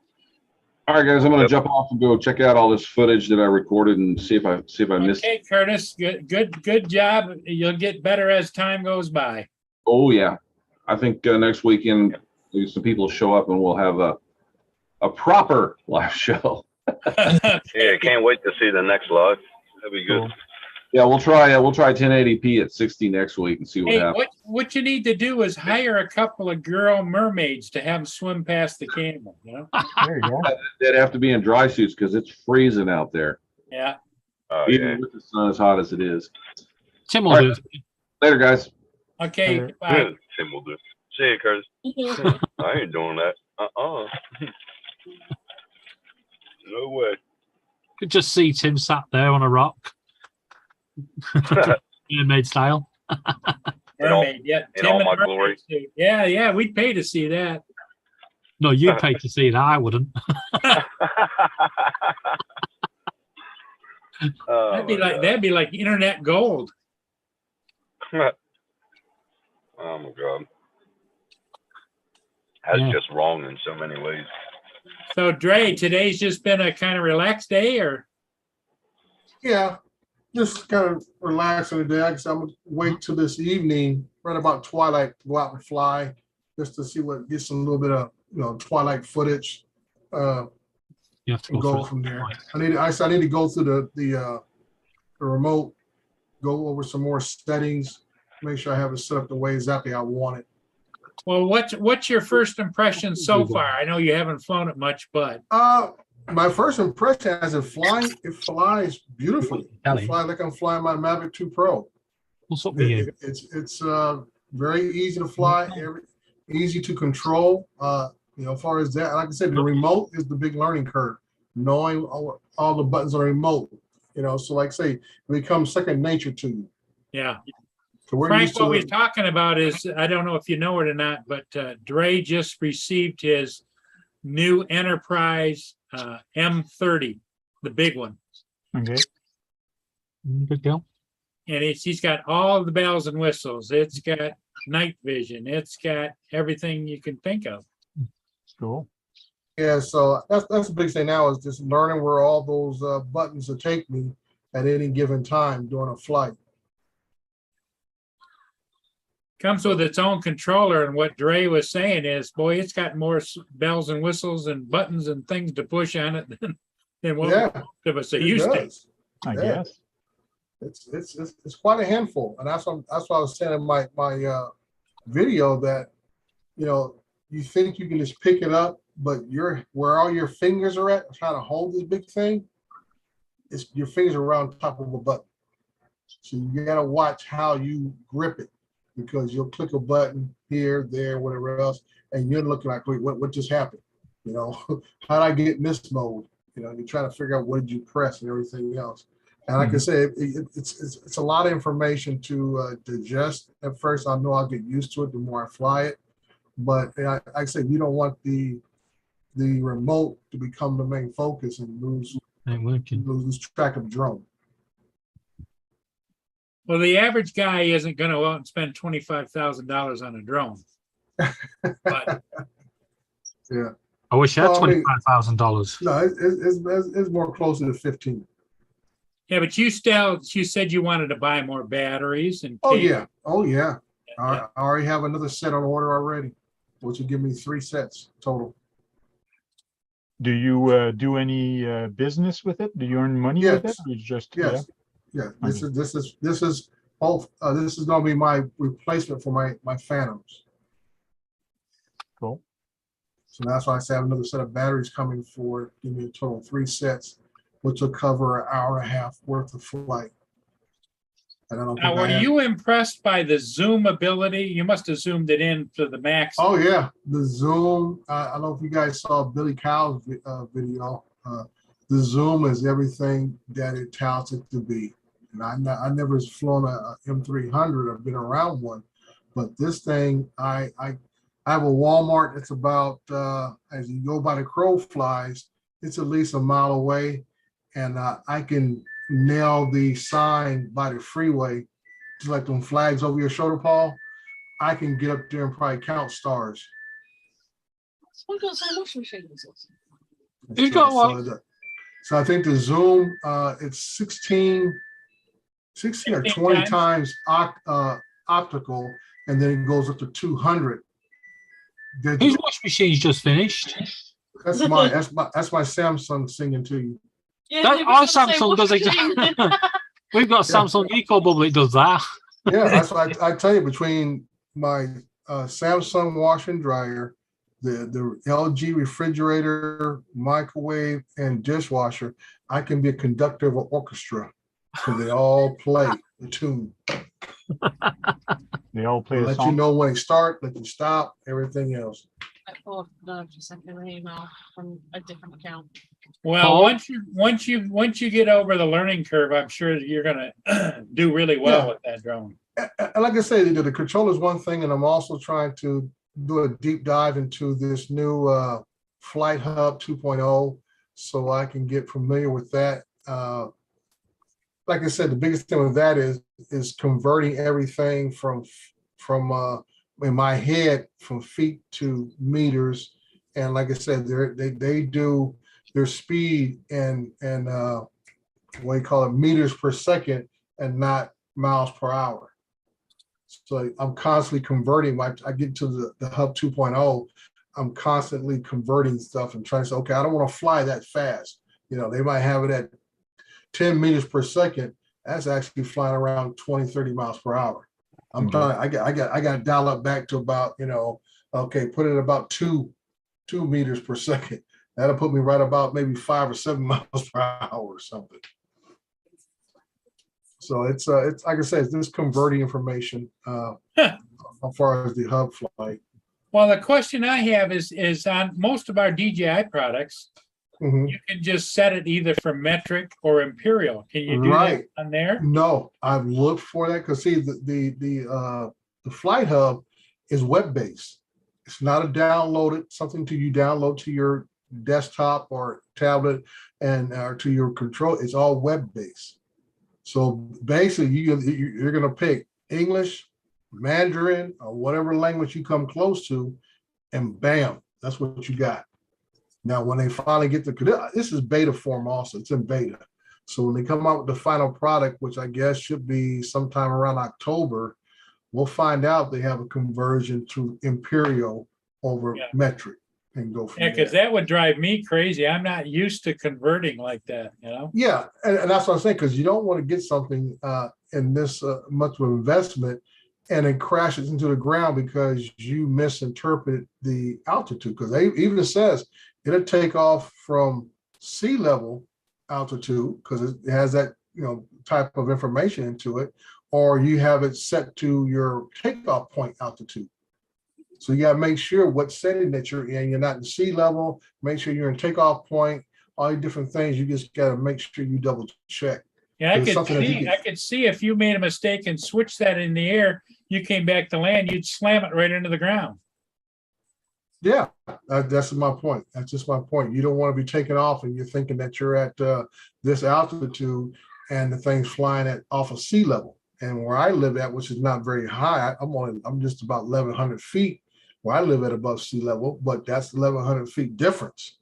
All right, guys, I'm gonna Yep. jump off and go check out all this footage that I recorded and see if I missed. Okay, Curtis, good job. You'll get better as time goes by. Oh yeah, I think next weekend maybe some people show up and we'll have a proper live show. Yeah, can't wait to see the next live. That'd be good. Cool. Yeah, we'll try 1080p at 60 next week and see what Hey, happens. what you need to do is hire a couple of girl mermaids to have them swim past the camera, you know? There you go. They'd have to be in dry suits because it's freezing out there, Yeah. Oh, even yeah. with the sun as hot as it is. Tim will All do right. it. Later, guys. Okay, Alright. bye. Tim will do. See you, Curtis. I ain't doing that. No way. Could just see Tim sat there on a rock, mermaid style. Mermaid, yeah. in Tim all and my mermaid glory. suit. Yeah, we'd pay to see that. No, you'd pay to see that. I wouldn't. Oh, That'd be like internet gold. oh my god. That's Yeah. just wrong in so many ways. So Dre, today's just been a kind of relaxed day, or Yeah, just kind of relaxing today. I guess I'm gonna wait till this evening, right about twilight, to go out and fly, just to see what, get some little bit of, twilight footage. You have to And go go through from there. I need to go through the remote, go over some more settings, make sure I have it set up the way exactly I want it. well, what's your first impression so far? I know you haven't flown it much, but My first impression as it flies beautifully. Kelly. It flies like I'm flying my Mavic 2 Pro. What's up with you? It's very easy to fly, easy to control. As far as that, like I said, the remote is the big learning curve. Knowing all the buttons on the remote, so like say, it becomes second nature to you. yeah. So we're Frank, used to what we're it. talking about is, I don't know if you know it or not, but Dre just received his new Enterprise M30, the big one. Okay. Good deal. And he's got all the bells and whistles. It's got night vision. It's got everything you can think of. Cool. Yeah, so that's the big thing now is just learning where all those buttons will take me at any given time during a flight. Comes with its own controller, and what Dre was saying is, boy, it's got more bells and whistles and buttons and things to push on it than what Yeah, most of us are it used to. does. I Yeah. guess. It's quite a handful, and that's what I was saying in my video that you think you can just pick it up, but where all your fingers are at trying to hold this big thing, your fingers are around top of a button. So you gotta watch how you grip it, because you'll click a button here, there, whatever else, and you're looking like, wait, what just happened? How did I get in this mode? You're trying to figure out what did you press and everything else. And like I say, it's a lot of information to digest at first. I know I'll get used to it the more I fly it. But like I said, you don't want the remote to become the main focus and lose track of the drone. Well, the average guy isn't going to go out and spend $25,000 on a drone. But Yeah. I wish I had Well, I mean- $25,000. No, it's more closer to 15. yeah, but you said you wanted to buy more batteries and Oh cables. yeah. I already have another set on order already, which will give me 3 sets total. Do you do any business with it? Do you earn money with it? Yes. Or you just Yes. Yeah. This is both. This is going to be my replacement for my Phantoms. Cool. So that's why I say I have another set of batteries coming for it. Give me a total of 3 sets, which will cover an hour and a half worth of flight. And I don't Now, think I were have- you impressed by the zoom ability? You must have zoomed it in to the max. Oh yeah, the zoom. I don't know if you guys saw Billy Cow's video. The zoom is everything that it touts it to be. And I never flown a M300. I've been around one, but this thing, I have a Walmart. It's about as you go by the crow flies. it's at least a mile away, and I can nail the sign by the freeway, just like them flags over your shoulder, Paul. I can get up there and probably count stars. Who's got So, what? so I think the zoom, it's 16 or 20 times optical, and then it goes up to 200. Whose wash machine's just finished? That's my Samsung singing to you. Yeah, That, our Samsung does exactly. We've got Samsung EcoBubble. It does that. Yeah, that's why I tell you, between my Samsung wash and dryer, the LG refrigerator, microwave, and dishwasher, I can be a conductor of an orchestra because they all play the tune. They all play a Let song. you know when they start, let you stop, everything else. No, just sent me an email from a different account. Well, Paul? once you get over the learning curve, I'm sure that you're gonna do really well Yeah. with that drone. And like I say, the controller is one thing, and I'm also trying to do a deep dive into this new Flight Hub 2.0 so I can get familiar with that. Like I said, the biggest thing with that is converting everything from in my head from feet to meters. And like I said, they do their speed and what you call it, meters per second and not miles per hour. So I'm constantly converting. I get to the Hub 2.0, I'm constantly converting stuff and trying to say, okay, I don't want to fly that fast. You know, they might have it at 10 meters per second. That's actually flying around 20, 30 miles per hour. I'm trying, I got to dial up back to about, okay, put it about two meters per second. That'll put me right about maybe 5 or 7 miles per hour or something. So it's like I said, it's just converting information as far as the hub flight. Well, the question I have is on most of our DJI products, Mhm. you can just set it either for metric or imperial. Can you do Right. that on there? No, I've looked for that because see the Flight Hub is web-based. It's not a downloaded, something to you download to your desktop or tablet and or to your control. It's all web-based. So basically, you're going to pick English, Mandarin, or whatever language you come close to, and bam, that's what you got. Now, when they finally get this is beta form also, it's in beta. So when they come out with the final product, which I guess should be sometime around October, we'll find out they have a conversion to imperial over metric and go from Yeah, there. because that would drive me crazy. I'm not used to converting like that, Yeah, and that's what I'm saying, because you don't want to get something in this much of an investment and it crashes into the ground because you misinterpret the altitude. Because they even says it'll take off from sea level altitude because it has that type of information into it, or you have it set to your takeoff point altitude. So you got to make sure what setting that you're in. You're not in sea level. Make sure you're in takeoff point. All the different things. You just got to make sure you double check. Yeah, It's something that you I could see if you made a mistake and switched that in the air, you came back to land, you'd slam it right into the ground. Yeah, that's my point. That's just my point. You don't want to be taking off and you're thinking that you're at this altitude and the thing's flying off of sea level. And where I live at, which is not very high, I'm just about 1,100 feet where I live at above sea level, but that's 1,100 feet difference.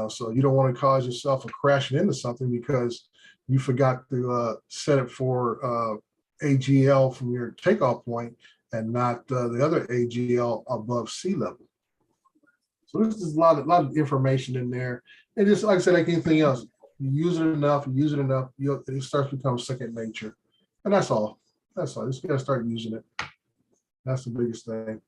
So you don't want to cause yourself a crashing into something because you forgot to set it for AGL from your takeoff point and not the other AGL above sea level. So there's just a lot of information in there. And just like I said, like anything else, you use it enough, it starts to become second nature. And that's all. That's all. You just got to start using it. That's the biggest thing.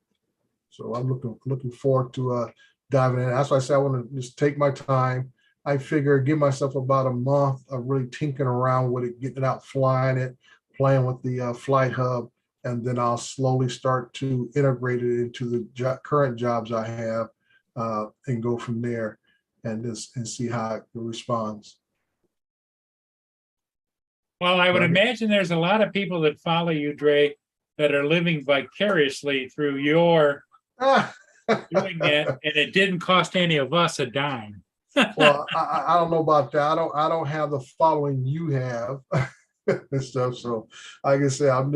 So I'm looking forward to diving in. That's why I say I want to just take my time. I figure give myself about a month of really tinkering around with it, getting it out, flying it, playing with the Flight Hub, and then I'll slowly start to integrate it into the current jobs I have and go from there and see how it responds. Well, I would Right. imagine there's a lot of people that follow you, Dre, that are living vicariously through your doing that, and it didn't cost any of us a dime. Well, I don't know about that. I don't have the following you have and stuff. So like I said, I'm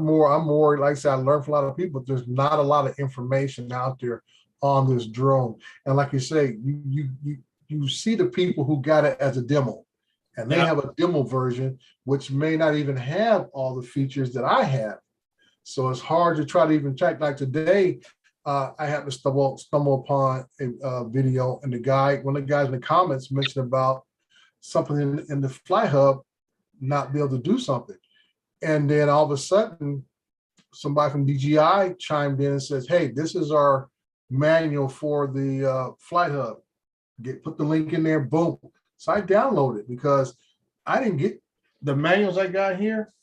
more like I said, I learned from a lot of people. There's not a lot of information out there on this drone. And like you say, you see the people who got it as a demo, and they Yeah. have a demo version which may not even have all the features that I have. So it's hard to try to even check. Like today, I happened to stumble upon a video, and one of the guys in the comments mentioned about something in the Fly Hub not be able to do something. And then all of a sudden, somebody from DJI chimed in and says, "Hey, this is our manual for the Flight Hub. Put the link in there." Boom. So I downloaded it because I didn't get the manuals I got here.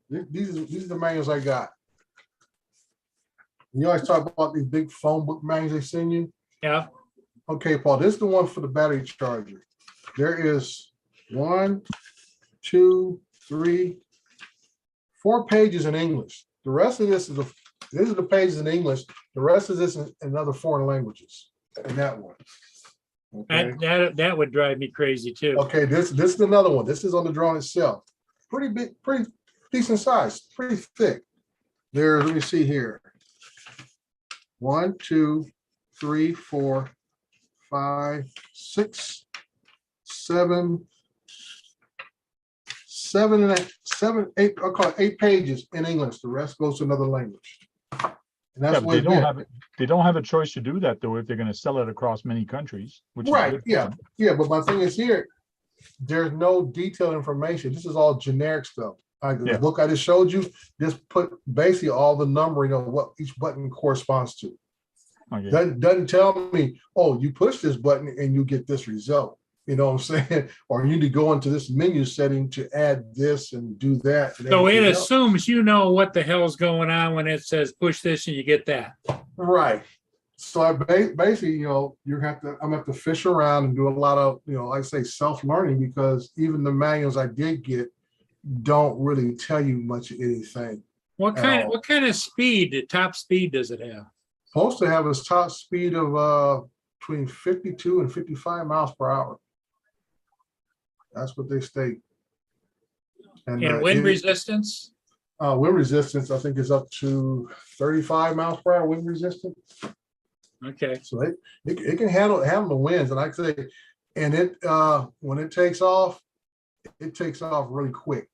These are the manuals I got. You always talk about these big phone book manuals they send you. Yeah. Okay, Paul, this is the one for the battery charger. There is 1, 2, 3, 4 pages in English. The rest of this these are the pages in English. The rest of this is in other foreign languages. And that one. Okay. That would drive me crazy too. Okay, this is another one. This is on the drone itself. Pretty big, pretty decent size, pretty thick. Let me see here. 1, 2, 3, 4, 5, 6, 7, 8. I'll call it 8 pages in English. The rest goes to another language. And that's Yeah, what they don't have a choice to do that though if they're going to sell it across many countries. Which is right. good for Yeah. them. Yeah. But my thing is here, there's no detailed information. This is all generic stuff. The Yeah. book I just showed you, just put basically all the numbering of what each button corresponds to. Okay. Doesn't tell me, oh, you push this button and you get this result. You know what I'm saying? Or you need to go into this menu setting to add this and do that. and So it everything else. assumes you know what the hell's going on when it says push this and you get that. Right. So I basically, I'm gonna have to fish around and do a lot of, like I say, self-learning, because even the manuals I did get don't really tell you much of anything. What kind of speed, the top speed does it have? Supposed to have its top speed of between 52 and 55 miles per hour. That's what they state. And wind resistance? Wind resistance, I think, is up to 35 miles per hour wind resistance. Okay. So it can handle the winds, and like I say, and it when it takes off really quick.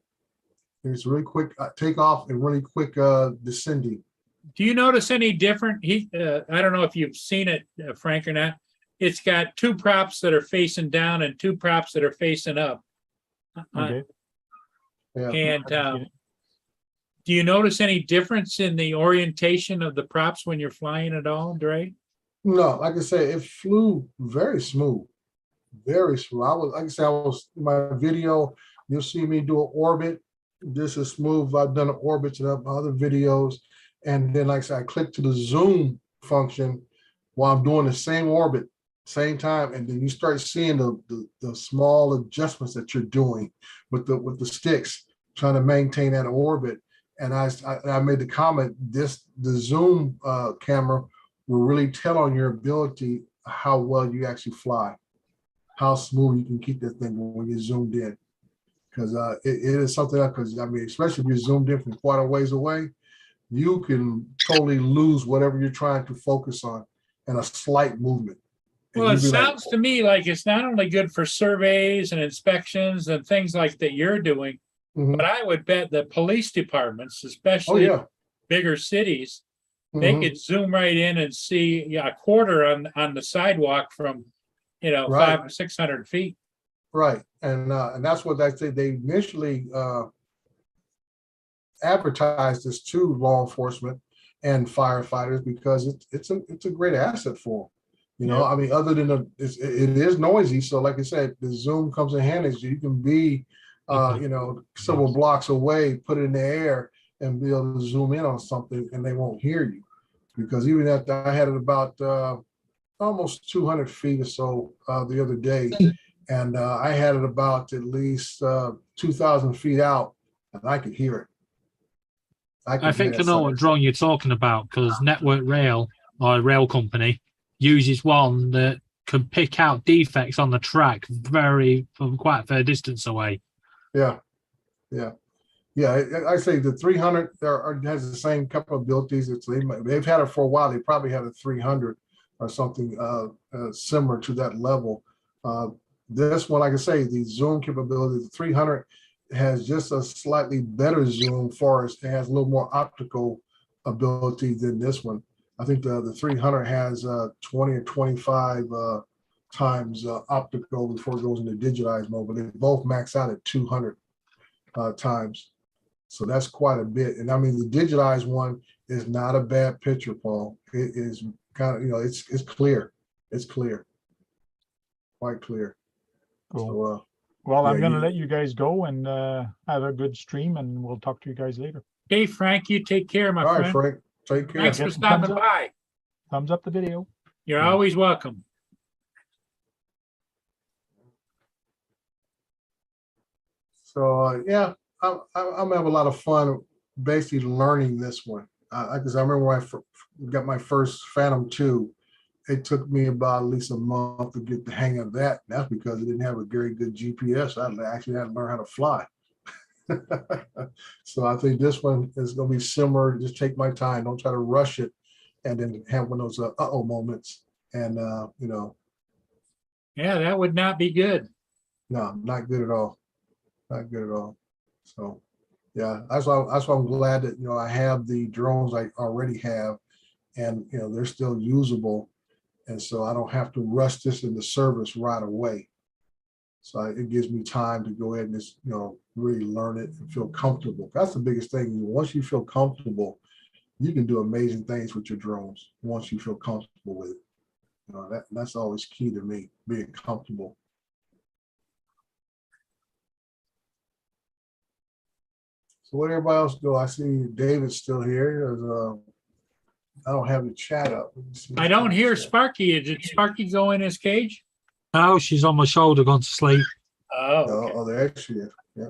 It's really quick takeoff and really quick descending. Do you notice any different? I don't know if you've seen it, Frank, or not. It's got 2 props that are facing down and 2 props that are facing up. Okay. Yeah. And do you notice any difference in the orientation of the props when you're flying at all, Dre? No, like I say, it flew very smooth, very smooth. I was in my video. You'll see me do an orbit. This is smooth. I've done orbits in other videos, and then like I said, I click to the zoom function while I'm doing the same orbit, same time, and then you start seeing the small adjustments that you're doing with the sticks, trying to maintain that orbit. And I made the comment, the zoom camera will really tell on your ability how well you actually fly, how smooth you can keep that thing when you're zoomed in. Because it is something else, because especially if you're zoomed in from quite a ways away, you can totally lose whatever you're trying to focus on in a slight movement. And Well, it you'd be like, sounds to me like it's not only good for surveys and inspections and things like that you're doing, Mhm. but I would bet that police departments, oh especially yeah. bigger cities, they Mhm. could zoom right in and see a quarter on the sidewalk from, Right. 500 or 600 feet. Right, and that's what I say. They initially advertised this to law enforcement and firefighters because it's a great asset for them. Other than it is noisy. So, like I said, the zoom comes in handy. So you can be, several blocks away, put it in the air, and be able to zoom in on something, and they won't hear you. Because even after I had it about almost 200 feet or so the other day. And I had it about at least 2,000 feet out, and I could hear it. I think I know what drone you're talking about, because Network Rail, or a rail company, uses one that can pick out defects on the track from quite a fair distance away. Yeah, yeah, yeah. I say the 300 has the same capabilities. They've had it for a while. They probably had a 300 or something similar to that level. This one, like I say, the zoom capability, the 300 has just a slightly better zoom for us. It has a little more optical ability than this one. I think the 300 has 20 or 25 times optical before it goes into digitized mode, but they both max out at 200 times. So that's quite a bit. And I mean, the digitized one is not a bad picture, Paul. It is kind of, it's clear. It's clear. Quite clear. Cool. So, Well, I'm yeah, going to let you guys go and have a good stream, and we'll talk to you guys later. Hey, Frank, you take care, my all right, friend. Frank, take care. Thanks for Thumbs stopping up. by. Thumbs up the video. You're always welcome. So yeah, I'm gonna have a lot of fun basically learning this one. Because I remember when I got my first Phantom 2, it took me about at least a month to get the hang of that. That's because it didn't have a very good GPS. I actually had to learn how to fly. So I think this one is going to be similar. Just take my time. Don't try to rush it, and then have one of those uh-oh moments. And Yeah, that would not be good. no, not good at all. Not good at all. So yeah, that's why I'm glad that I have the drones I already have, and they're still usable, and so I don't have to rush this into service right away. So it gives me time to go ahead and just really learn it and feel comfortable. That's the biggest thing. Once you feel comfortable, you can do amazing things with your drones. Once you feel comfortable with it, that's always key to me, being comfortable. So where everybody else go? I see David's still here. I don't have the chat up. I don't hear Sparky. Did Sparky go in his cage? No, she's on my shoulder, gone to sleep. Oh, Oh, there she is. Yeah.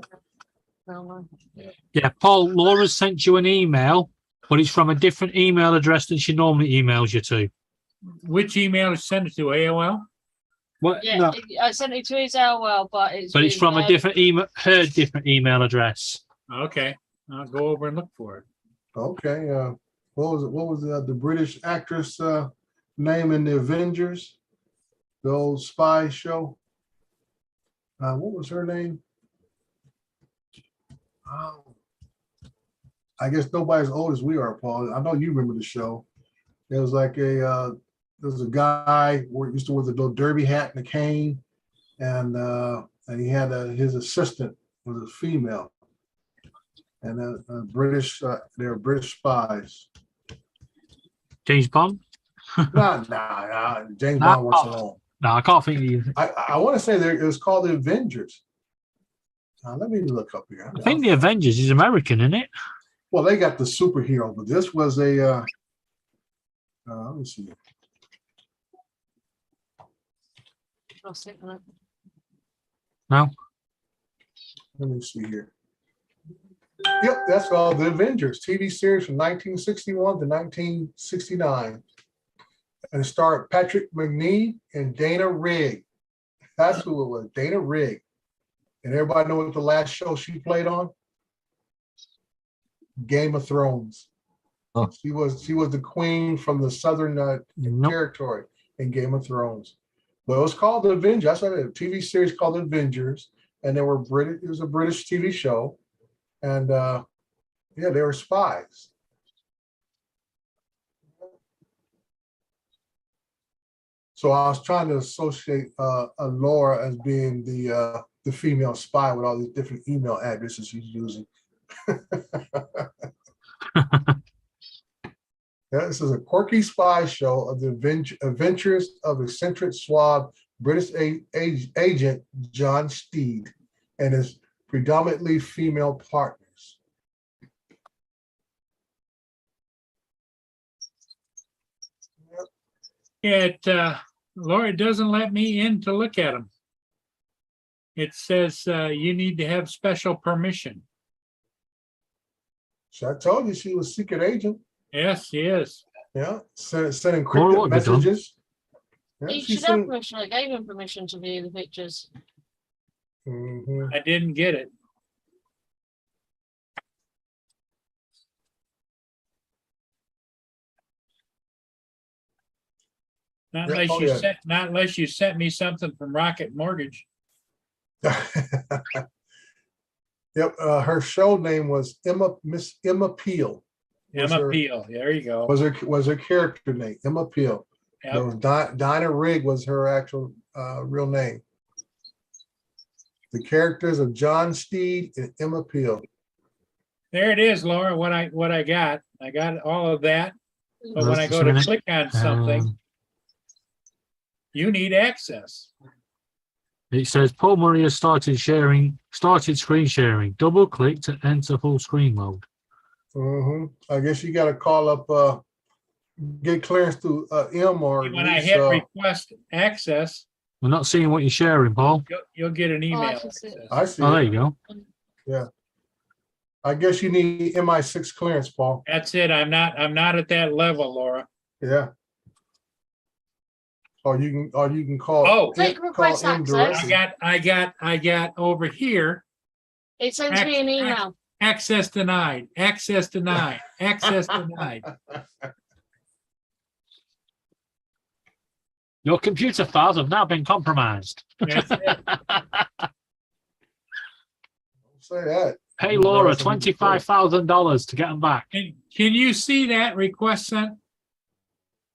Yeah, Paul, Laura sent you an email, but it's from a different email address than she normally emails you to. Which email to send it to? AOL? What? Yeah, No, I sent it to his AOL, but it's but it's with, from a different email, her different email address. Okay, I'll go over and look for it. Okay. What was the British actress name in the Avengers? The old spy show. What was her name? Oh, I guess nobody's as old as we are, Paul. I know you remember the show. It was like there was a guy who used to wear the little derby hat and a cane, and he had his assistant was a female, and British. They were British spies. James Bond? Nah. James Bond works alone. No, I can't think of you. I want to say it was called the Avengers. Let me look up here. I think the Avengers is American, isn't it? Well, they got the superhero, but this was a. Let me see. No. Let me see here. Yep, that's all. The Avengers TV series from 1961 to 1969. And it starred Patrick McNee and Dana Rigg. That's who it was, Dana Rigg. And everybody know what the last show she played on? Game of Thrones. Huh. She was the queen from the Southern Nope. territory in Game of Thrones. But it was called The Avengers. That's what a TV series called The Avengers. And they were British. It was a British TV show. And yeah, they were spies. So I was trying to associate Laura as being the female spy with all these different email addresses she's using. Yeah, this is a quirky spy show of the adventures of eccentric suave British agent John Steed and his predominantly female partners. Laura doesn't let me in to look at them. It says you need to have special permission. So I told you she was secret agent. Yes, she is. Yeah, send Laura, encrypted what have you done? messages. Yeah, He she should have sent- permission. I gave him permission to view the pictures. Mhm. I didn't get it. Not Yeah, unless oh, you yeah. not unless you sent me something from Rocket Mortgage. Yep, her show name was Miss Emma Peel. Was Emma her- Peel. There you go. Was her character name, Emma Peel. Yep. There was Dinah Rigg was her actual real name. The characters of John Steed and Emma Peel. There it is, Laura. What I got. I got all of that. But when I Just go a to minute. click on something, Um, you need access. it says Paul Murray has started screen sharing. Double click to enter full screen mode. I guess you gotta call up, get clearance through M or. at When I least, hit request access, We're not seeing what you're sharing, Paul. you'll get an Oh, I email. can see it. I see. Oh, there it. you go. I guess you need MI6 clearance, Paul. That's it. I'm not at that level, Laura. Yeah. Or you can call. Oh. Click request call M access. directly. I got over here, It sends me an email. access denied, access denied, access denied. Your computer files have now been compromised. That's it. Say that. Pay Laura $25,000 to get them back. Can you see that request sent?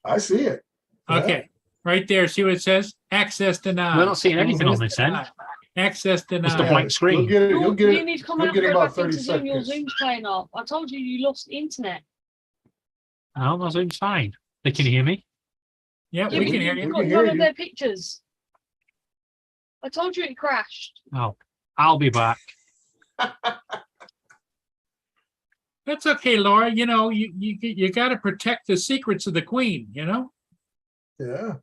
I see it. Yeah. Okay, right there. See what it says? Access denied. We're not seeing anything on this end. Access Just a denied. blank screen. You'll get it. You'll get You it. need to come you'll out get and it go about back into 30 Zoom. Your seconds. Zoom's playing off. I told you you lost internet. Oh, my Zoom's fine. They can hear me. Yeah, Yeah, we but can hear you've you. got can none hear of you. their pictures. I told you it crashed. Oh, I'll be back. That's okay, Laura. You know, you got to protect the secrets of the queen, you know? Yeah.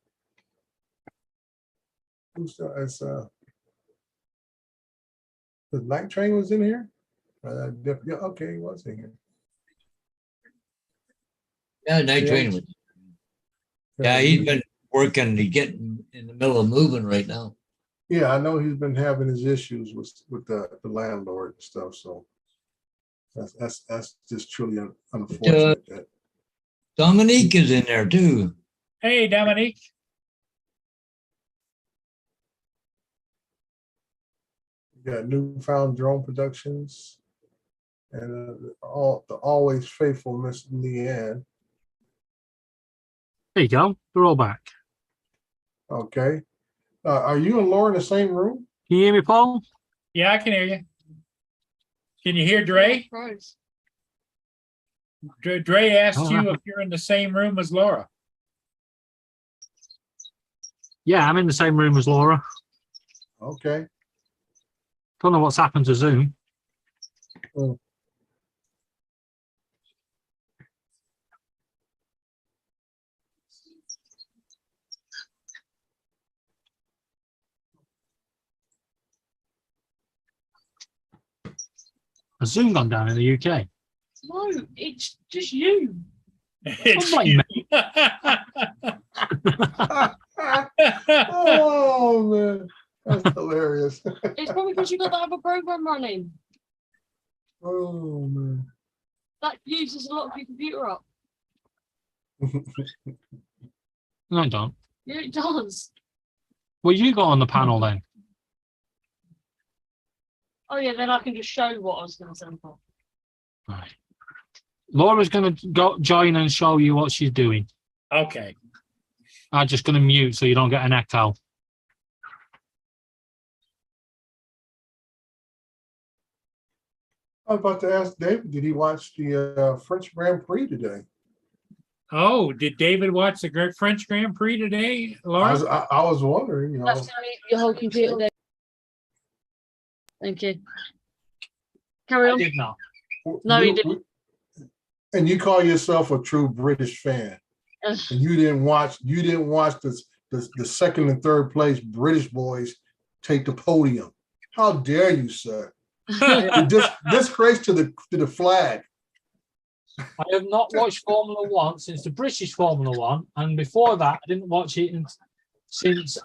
It's the night train was in here. Yeah, okay, he was in here. Yeah, Night Yeah. Train. Yeah, he's been working. He's getting in the middle of moving right now. Yeah, I know he's been having his issues with the landlord and stuff. So that's just truly unfortunate. That Dominique is in there too. Hey, Dominique. you got Newfound Drone Productions, and the always faithful Miss Leanne. There you go. They're all back. Okay, are you and Laura in the same room? Can you hear me, Paul? Yeah, I can hear you. Can you hear Dre? Froze. Dre asked Oh, you if you're in the same room as Laura. Yeah, I'm in the same room as Laura. Okay. Don't know what's happened to Zoom. Has Zoom gone down in the UK? No, it's just you. It's Don't blame you. Oh man, that's hilarious. It's probably because you got that other program running Oh man. that uses a lot of your computer up. No, don't. Yeah, it does. Well, you go on the panel then. Oh yeah, then I can just show what I was going to send for. Right. Laura's going to go join and show you what she's doing. Okay. I'm just going to mute so you don't get an echo. I was about to ask David, did he watch the French Grand Prix today? Oh, did David watch the French Grand Prix today, Laura? I was wondering, you know. That's gonna need your whole computer there. Thank you. Carry I on. did not. No, he didn't. And you call yourself a true British fan, Ugh. and you didn't watch the second and third place British boys take the podium. How dare you, sir? Disgrace to the flag. I have not watched Formula One since the British Formula One, and before that, I didn't watch it since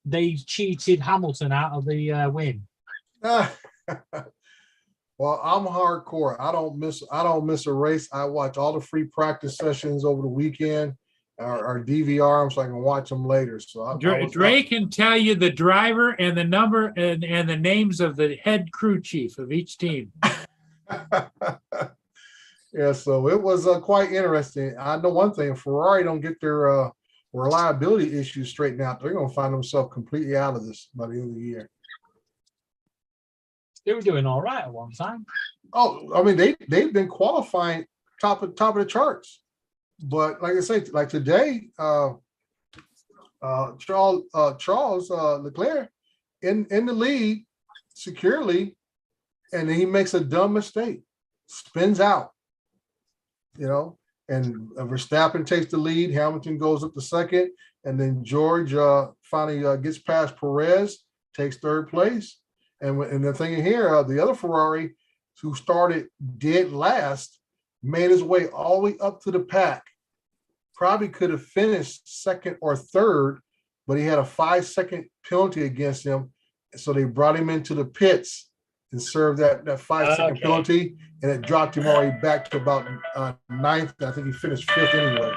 they cheated Hamilton out of the win. Well, I'm hardcore. I don't miss a race. I watch all the free practice sessions over the weekend or DVR them so I can watch them later. So Dre can tell you the driver and the number and the names of the head crew chief of each team. Yeah, so it was quite interesting. I know one thing: Ferrari don't get their reliability issues straightened out, they're going to find themselves completely out of this by the end of the year. They were doing all right at one time. Oh, I mean, they've been qualifying top of the charts, but like I say, like today, Charles Leclerc in the lead securely, and then he makes a dumb mistake, spins out, and Verstappen takes the lead. Hamilton goes up to second, and then George finally gets past Perez, takes third place. And the thing here, the other Ferrari, who started dead last, made his way all the way up to the pack. Probably could have finished second or third, but he had a 5-second penalty against him. So they brought him into the pits and served that 5-second penalty, and it dropped him all the way back to about ninth. I think he finished fifth anyway.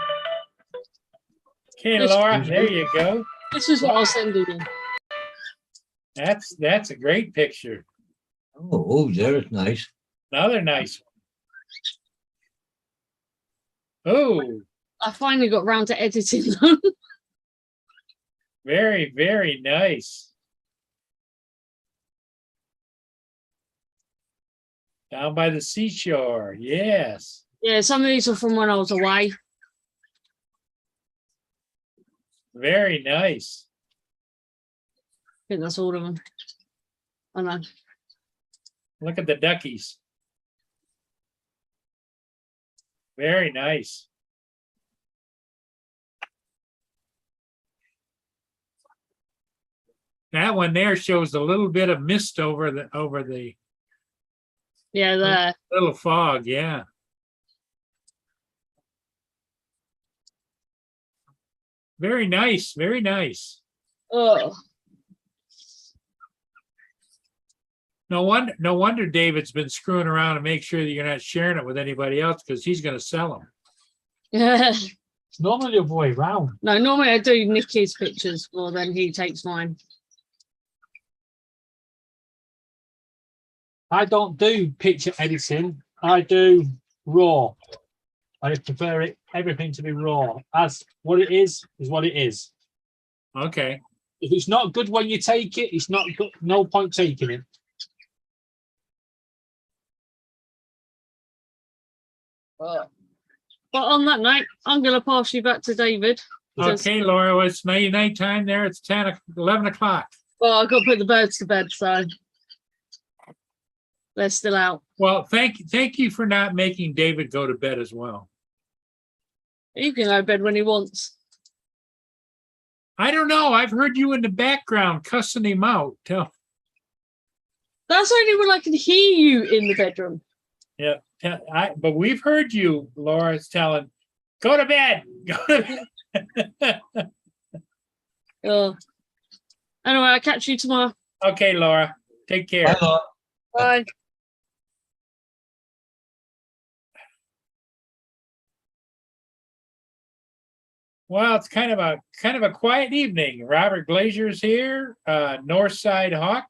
Okay, Laura, there you go. This is what I'll send you. That's a great picture. Oh, there's nice. Another nice one. Oh, I finally got round to editing them. very, very nice. Down by the seashore. Yes. Yeah, some of these are from when I was away. Very nice. I think that's all of them. I know. Look at the duckies. Very nice. That one there shows a little bit of mist over the Yeah, there. little fog. Yeah. Very nice. Very nice. Oh. No wonder David's been screwing around to make sure that you're not sharing it with anybody else, because he's going to sell them. Yeah. It's normally the other way round. No, normally I do Nikki's pictures more than he takes mine. I don't do picture editing. I do raw. I prefer everything to be raw. As what it is what it is. Okay. If it's not good when you take it, it's not good. No point taking it. But on that night, I'm going to pass you back to David. Okay, Laura, well, it's night time there. It's 11 o'clock. Well, I've got to put the birds to bed, so they're still out. Well, thank you for not making David go to bed as well. He can go to bed when he wants. I don't know. I've heard you in the background cussing him out. That's only when I can hear you in the bedroom. Yeah, but we've heard you, Laura's telling, go to bed. Go to bed. Anyway, I'll catch you tomorrow. Okay, Laura. Take care. Bye, Laura. Bye. Well, it's kind of a quiet evening. Robert Glazier's here. Northside Hawk.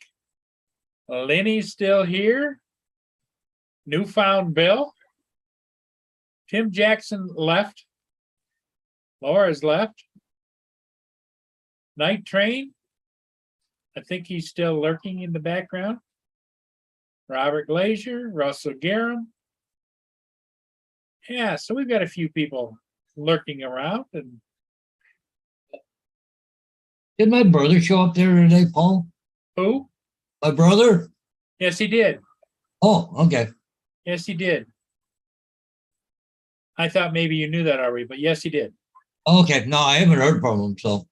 Lenny's still here. Newfound Bill. Tim Jackson left. Laura's left. Night Train. I think he's still lurking in the background. Robert Glazier, Russell Garham. Yeah, so we've got a few people lurking around. And Did my brother show up there today, Paul? who? My brother? Yes, he did. Oh, okay. Yes, he did. I thought maybe you knew that already, but yes, he did. Okay. No, I haven't heard from him, so.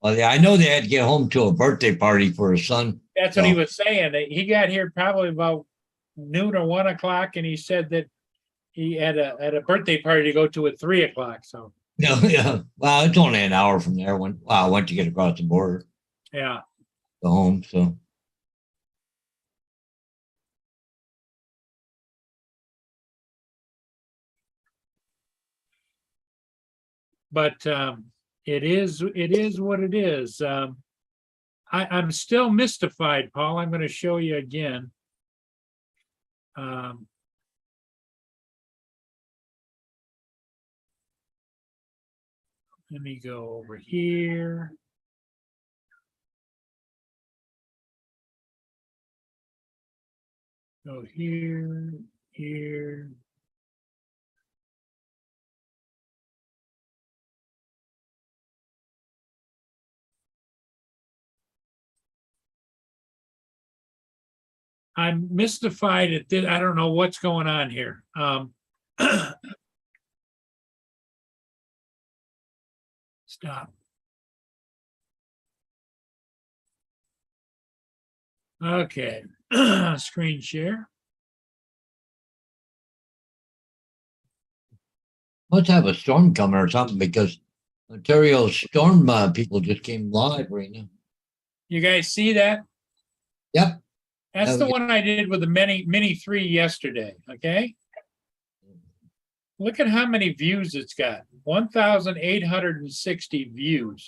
Well, yeah, I know they had to get home to a birthday party for his son. That's what he was saying. He got here probably about noon or 1 o'clock, and he said that he had a birthday party to go to at 3:00. So No, yeah. Well, it's only an hour from there when I went to get across the border, yeah. go home. So But it is what it is. I'm still mystified, Paul. I'm going to show you again. Let me go over here. Go here, here. I'm mystified at this. I don't know what's going on here. Stop. Okay, screen share. must have a storm coming or something because Ontario storm people just came live right now. You guys see that? Yep. That's the one I did with the Mini 3 yesterday, okay? Look at how many views it's got. 1,860 views.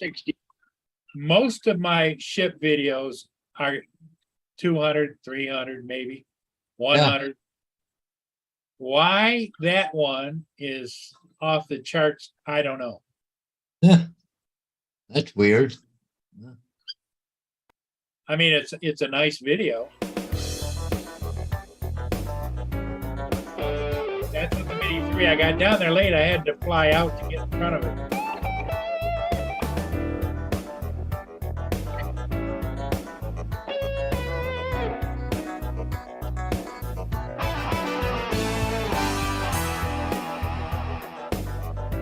Most of my ship videos are 200, 300, maybe 100. Yeah. Why that one is off the charts, I don't know. Yeah. That's weird. I mean, it's a nice video. That's what the Mini 3. I got down there late. I had to fly out to get in front of it.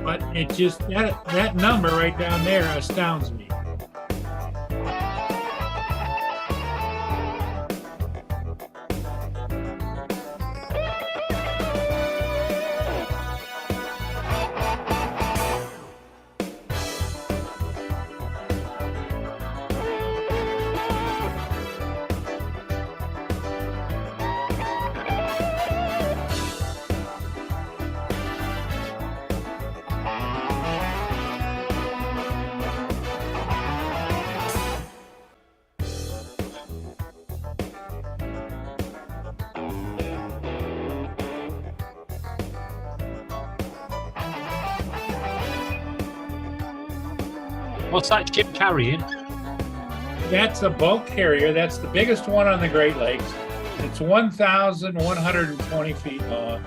But it just, that number right down there astounds me. What's that ship carrying? That's a bulk carrier. That's the biggest one on the Great Lakes. It's 1,120 feet long.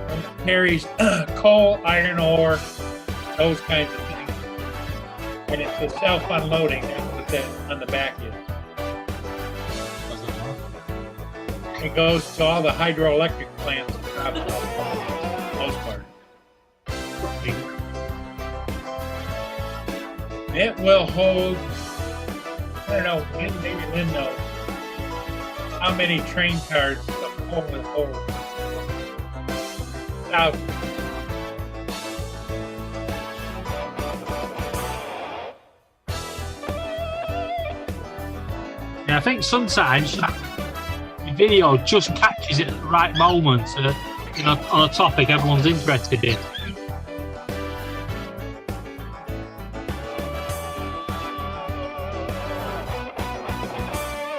And it carries coal, iron ore, those kinds of things. And it's a self-unloading. That's what that on the back is. It goes to all the hydroelectric plants for the most part. It will hold, I don't know, maybe Lynn knows how many train cars the pole will hold. Thousands. Yeah, I think sometimes the video just catches it at the right moment, on a topic everyone's interested in.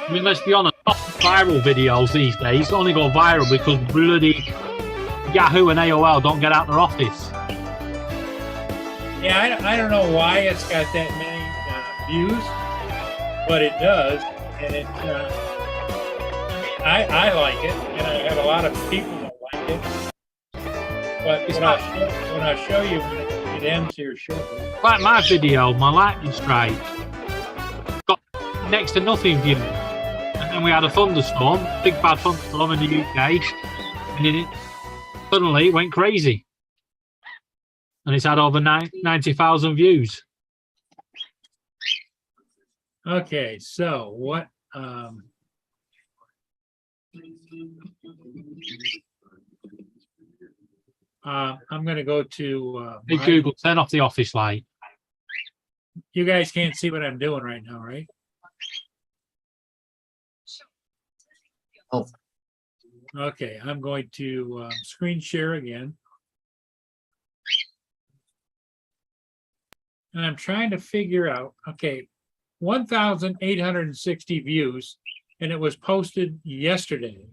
I mean, let's be honest, viral videos these days only go viral because bloody Yahoo and AOL don't get out their office. Yeah, I don't know why it's got that many views, but it does, and it. I like it, and I have a lot of people that like it. But when I show you when it ends here shortly. Like my video, my lightning strike, got next to nothing views. And we had a thunderstorm, big bad thunderstorm in the UK, and suddenly it went crazy. And it's had over 90,000 views. Okay, so what? I'm going to go to. Hey, Google, turn off the office light. You guys can't see what I'm doing right now, right? Oh. Okay, I'm going to screen share again. And I'm trying to figure out, okay, 1,860 views, and it was posted yesterday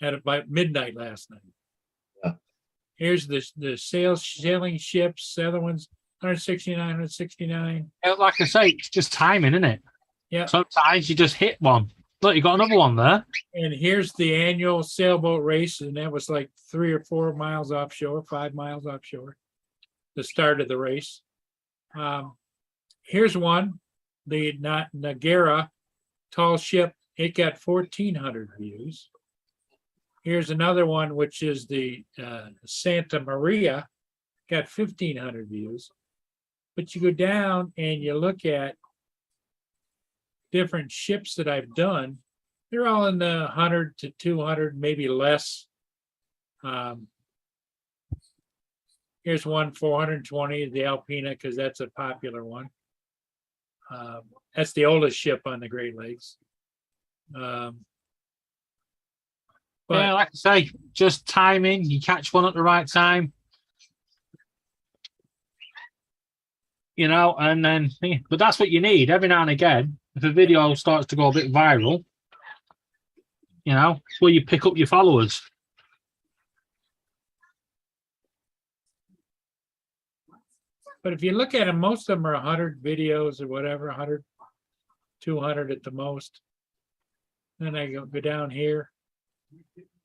at about midnight last night. Yeah. Here's the sailing ships, the other ones, 169, 169. Like I say, it's just timing, isn't it? Yeah. Sometimes you just hit one. Look, you got another one there. And here's the annual sailboat race, and that was like 3 or 4 miles offshore, 5 miles offshore, the start of the race. Here's one, the Nagara tall ship. It got 1,400 views. Here's another one, which is the Santa Maria, got 1,500 views. But you go down and you look at different ships that I've done, they're all in the 100 to 200, maybe less. Here's one 420, the Alpina, because that's a popular one. That's the oldest ship on the Great Lakes. But yeah, like I say, just timing. You catch one at the right time. You know, and then, but that's what you need every now and again. If a video starts to go a bit viral, you know, it's where you pick up your followers. But if you look at them, most of them are 100 videos or whatever, 100, 200 at the most. Then I go down here.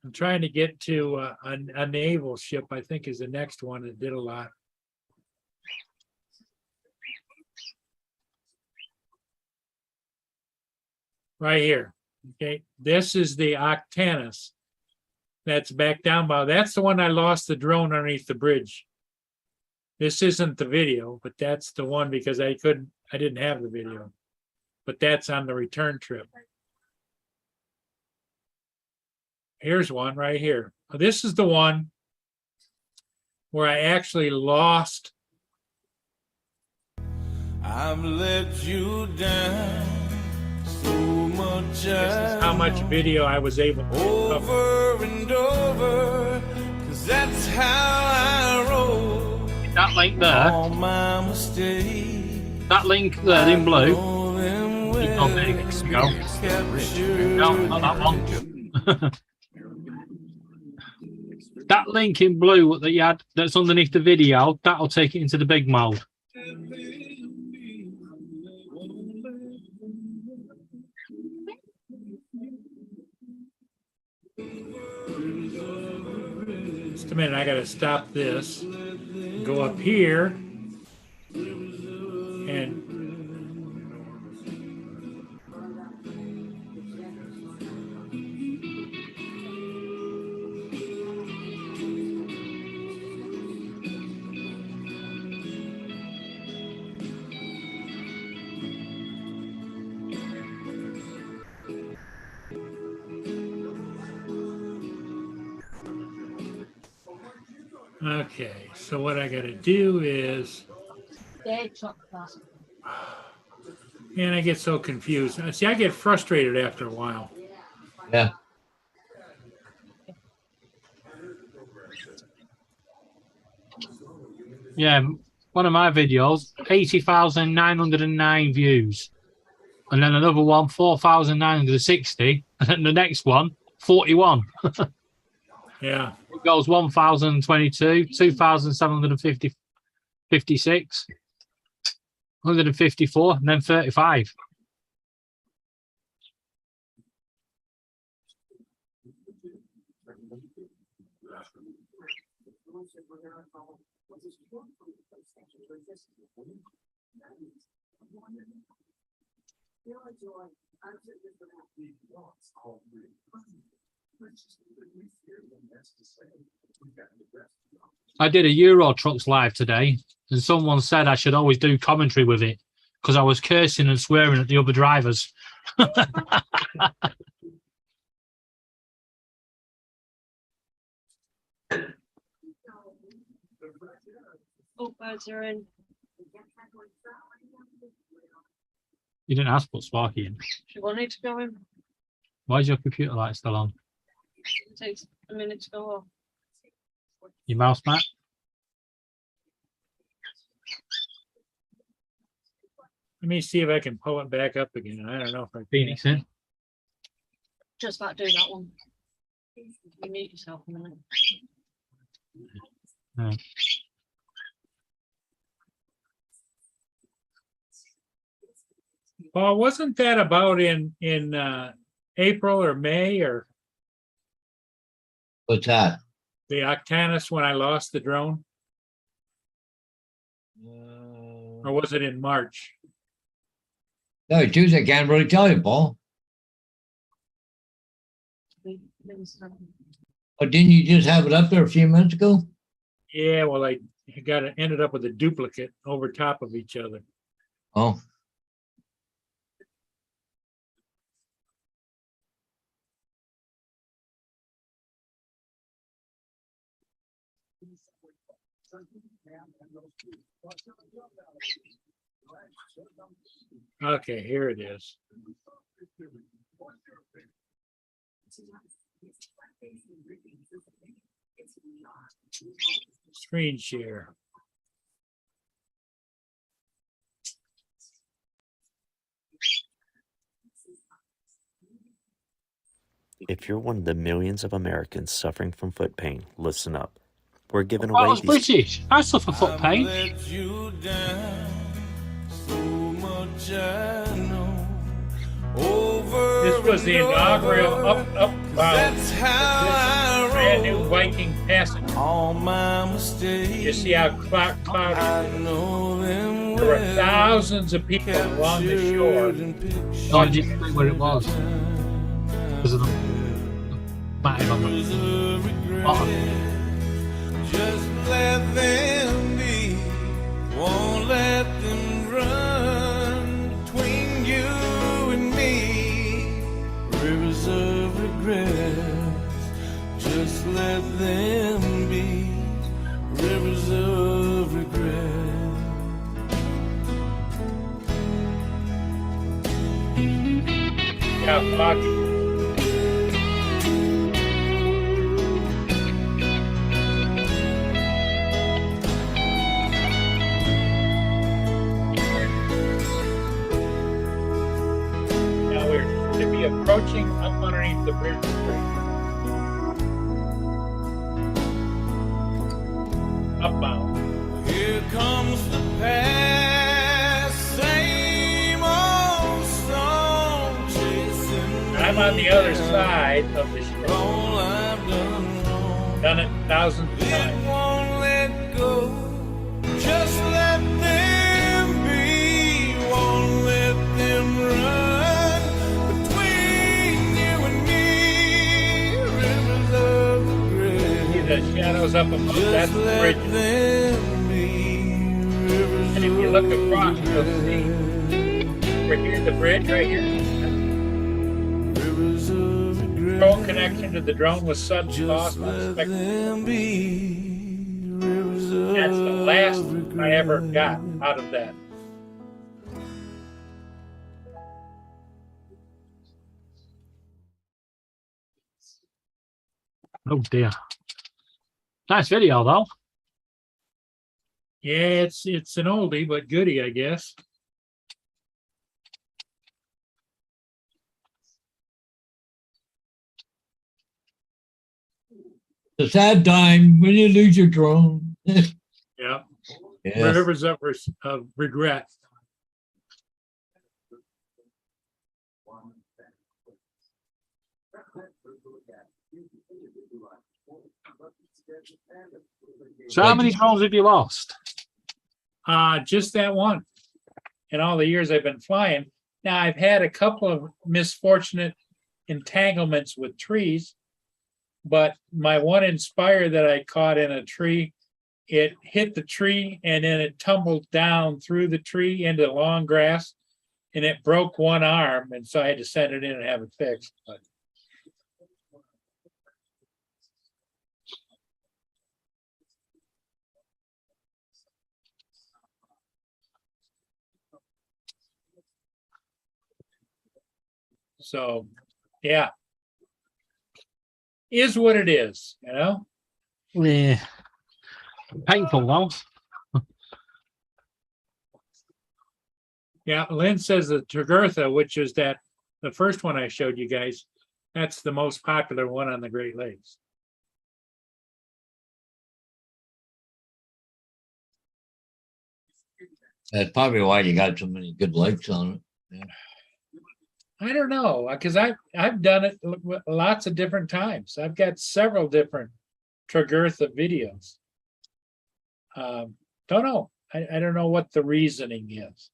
I'm trying to get to a naval ship, I think is the next one that did a lot. Right here. Okay, this is the Octanus. That's back down by. That's the one I lost the drone underneath the bridge. This isn't the video, but that's the one because I didn't have the video. But that's on the return trip. Here's one right here. This is the one where I actually lost. I've let you down so much. This is how much video I was able to cover. Over and over, 'cause that's how I roll. That link there. All my mistakes. That link there in blue. All them Oh, there you go. captured. No, not that one. That link in blue that you had that's underneath the video, that'll take it into the big mode. Just a minute, I gotta stop this. Go up here. And okay, so what I gotta do is, and I get so confused. See, I get frustrated after a while. Yeah. Yeah, one of my videos, 80,909 views. And then another one, 4,960. And then the next one, 41. Yeah. It goes 1,022, 2,750, 56, 154, and then 35. I did a Euro Trucks live today, and someone said I should always do commentary with it because I was cursing and swearing at the other drivers. Oh, birds are in. You didn't ask to put Sparky in. She wanted to go in. Why is your computer light still on? It takes a minute to go off. Your mouse mat? Let me see if I can pull it back up again. I don't know if I can. Phoenix in? Just about do that one. You mute yourself a minute. No. Paul, wasn't that about in April or May or What's that? the Octanus when I lost the drone? Or was it in March? No, Tuesday, I can't really tell you, Paul. Oh, didn't you just have it up there a few minutes ago? Yeah, well, I ended up with a duplicate over top of each other. Oh, Okay, here it is. Screen share. If you're one of the millions of Americans suffering from foot pain, listen up. We're giving I away was these. British. I suffer foot pain. This was the inaugural brand new Viking passage. You see how cloudy it is. There were thousands of people along the shore. No, I didn't think where it was. Because of the matting on the bottom. Just let them be, won't let them run between you and me. Rivers of regret, just let them be. Rivers of regret. Yeah, foggy. Now we're to be approaching up underneath the bridge. Upbound. Here comes the past, same old song chasing. I'm on the other side of the shore. All I've done wrong, Done it thousands of it times. won't let go. Just let them be, won't let them run between you and me. Rivers of regret. See the shadows up above, that's the bridge. And if you look across, you'll see over here, the bridge right here. Drone connection to the drone was sudden loss. That's the last I ever got out of that. Oh dear. Nice video though. Yeah, it's an oldie but goodie, I guess. it's a sad time when you lose your drone. Yeah. Yes. Rivers of regret. So how many drones have you lost? Just that one. In all the years I've been flying. Now I've had a couple of misfortunate entanglements with trees, but my one Inspire that I caught in a tree, it hit the tree and then it tumbled down through the tree into long grass and it broke one arm. And so I had to send it in and have it fixed. But So, yeah. Is what it is, you know? Yeah. Painful though. Yeah, Lynn says the Tregurtha, which is the first one I showed you guys, that's the most popular one on the Great Lakes. That's probably why you got so many good lakes on it. I don't know, because I've done it lots of different times. I've got several different Tregurtha videos. Don't know. I don't know what the reasoning is.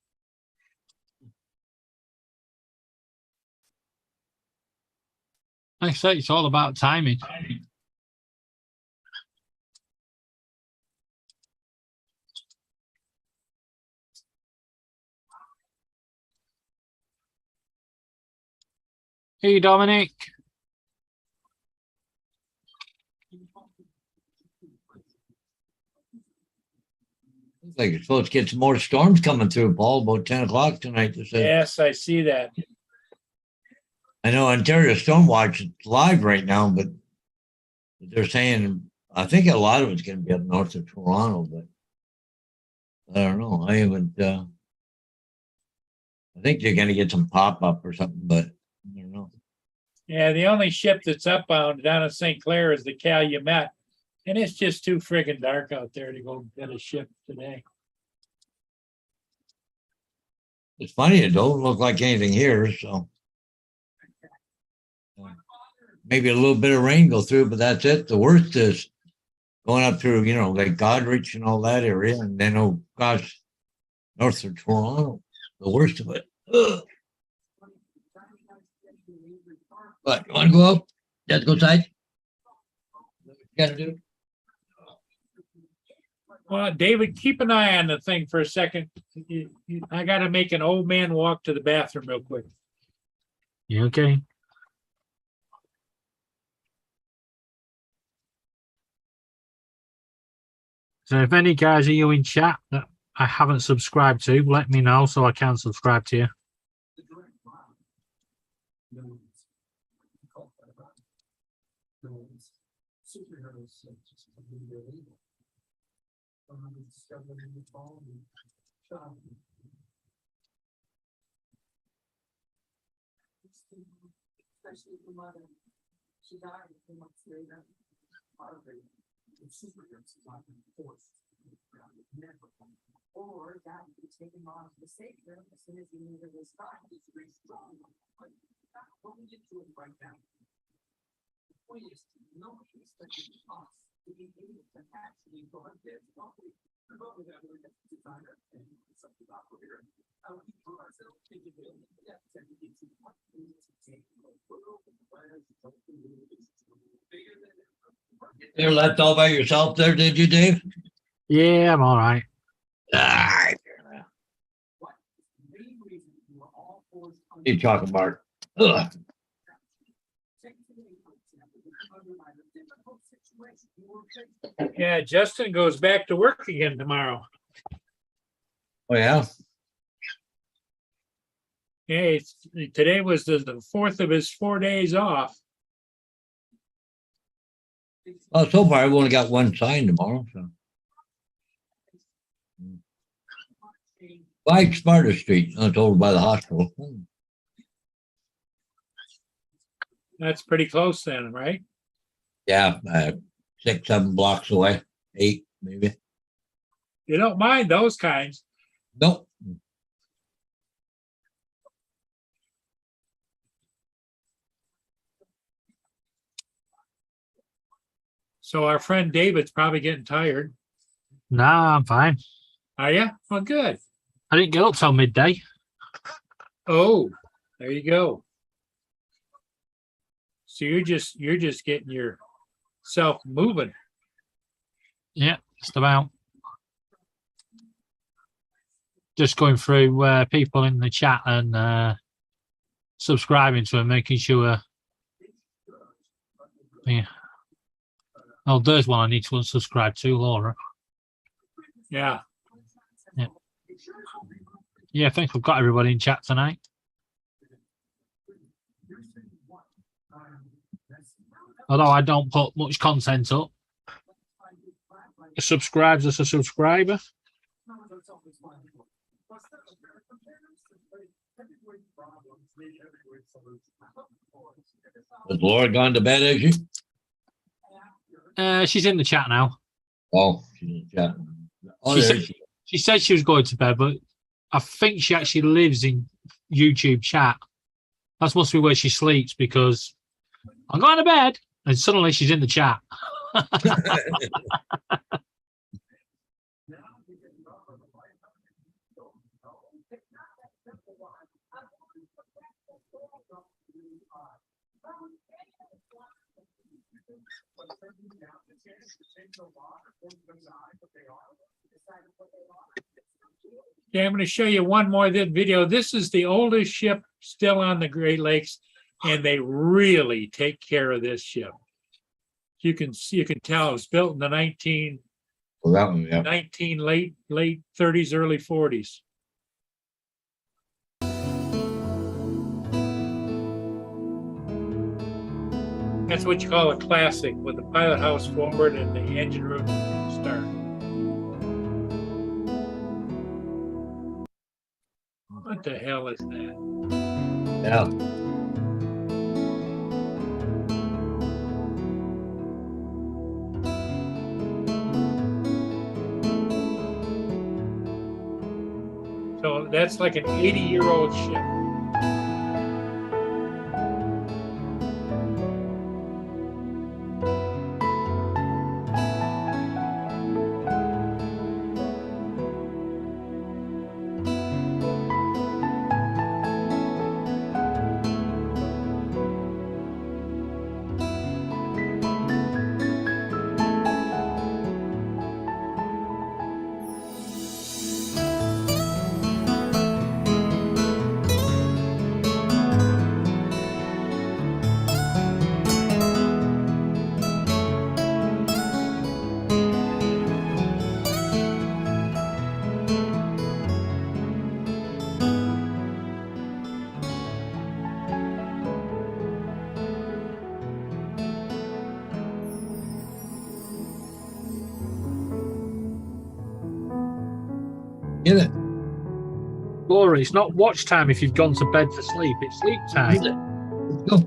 Like I say, it's all about timing. Hey, Dominic. Looks like you're supposed to get some more storms coming through, Paul, about 10 o'clock tonight. They said. Yes, I see that. I know Ontario Stormwatch is live right now, but they're saying, I think a lot of it's going to be up north of Toronto, but I don't know. I haven't, I think they're going to get some pop up or something, but I don't know. Yeah, the only ship that's upbound down in St. Clair is the Calumet. And it's just too friggin' dark out there to go get a ship today. It's funny, it don't look like anything here, so. Maybe a little bit of rain go through, but that's it. The worst is going up through, like Godrich and all that area, and then, oh gosh, north of Toronto, the worst of it. Ugh. But you want to go up? You have to go outside? What you got to do? Well, David, keep an eye on the thing for a second. I got to make an old man walk to the bathroom real quick. You okay? So if any guys are you in chat that I haven't subscribed to, let me know so I can subscribe to you. Especially the mother. She died a few months later. Superheroes are forced or that would be taken off the savior as soon as you knew there was time. It's very strong. What we get to it right now. The point is, nobody expected us to be able to actually go like this. But we have a designer and something operator. We put ourselves capability. Yeah, and we get to what we need to take. Bigger than You're left all by yourself there, did you, Dave? Yeah, I'm all right. You talking about? Ugh. Yeah, Justin goes back to work again tomorrow. Oh, yeah? Yeah, today was the fourth of his 4 days off. Well, so far I've only got one sign tomorrow, so. By Sparta Street, that's over by the hospital. That's pretty close then, right? Yeah, 6, 7 blocks away, 8 maybe. You don't mind those kinds. Nope. So our friend David's probably getting tired. Nah, I'm fine. Are you? Well, good. I didn't get up till midday. Oh, there you go. So you're just getting yourself moving. Yeah, just about. Just going through people in the chat and subscribing to them, making sure. Yeah. Oh, there's one I need to unsubscribe to, Laura. Yeah. Yeah. Yeah, I think we've got everybody in chat tonight. although I don't put much content up. A subscriber's just a subscriber. Has Laura gone to bed, is she? She's in the chat now. Oh, she's in the chat. Oh, She there said- she is. She said she was going to bed, but I think she actually lives in YouTube chat. That must be where she sleeps because I'm going to bed and suddenly she's in the chat. Okay, I'm going to show you one more video. This is the oldest ship still on the Great Lakes, and they really take care of this ship. You can tell it was built in the 19 Well, that one, yeah. late 30s, early 40s. That's what you call a classic, with the pilot house forward and the engine room stern. What the hell is that? Yeah. So that's like an 80-year-old ship. Get it. Laura, it's not watch time if you've gone to bed to sleep. It's sleep time. Let's go.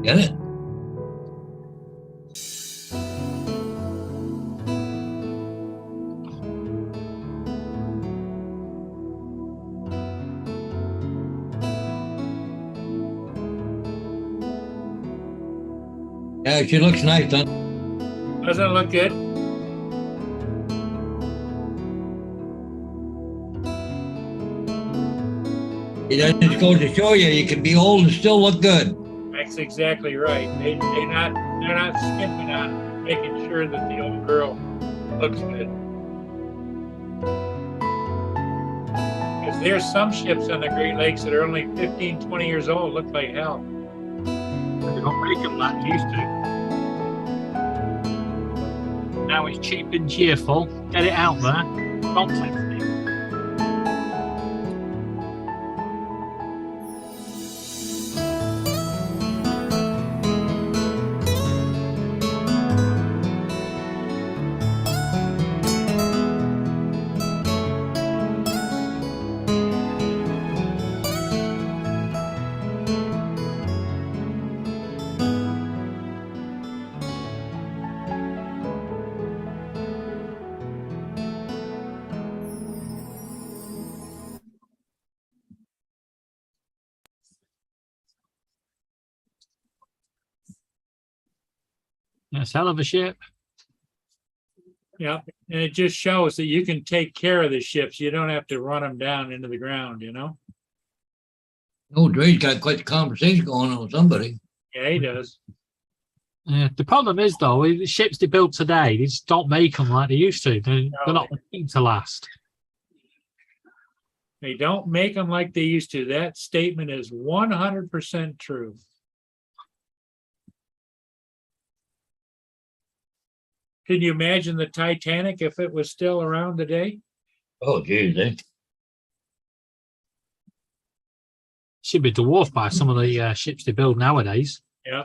Get it. Yeah, she looks nice, huh? Doesn't it look good? It just goes to show you, you can be old and still look good. That's exactly right. They're not skimping on making sure that the old girl looks good. Because there's some ships on the Great Lakes that are only 15, 20 years old, look like hell. They don't make them like they used to. Now it's cheap and cheerful. Get it out there. Don't text me. That's a hell of a ship. Yeah, and it just shows that you can take care of the ships. You don't have to run them down into the ground, you know? Oh, Dre's got quite a conversation going on with somebody. Yeah, he does. Yeah, the problem is though, the ships they build today, they just don't make them like they used to. They're not made to last. They don't make them like they used to. That statement is 100% true. Can you imagine the Titanic if it was still around today? Oh, geez, eh? Should be dwarfed by some of the ships they build nowadays. Yeah.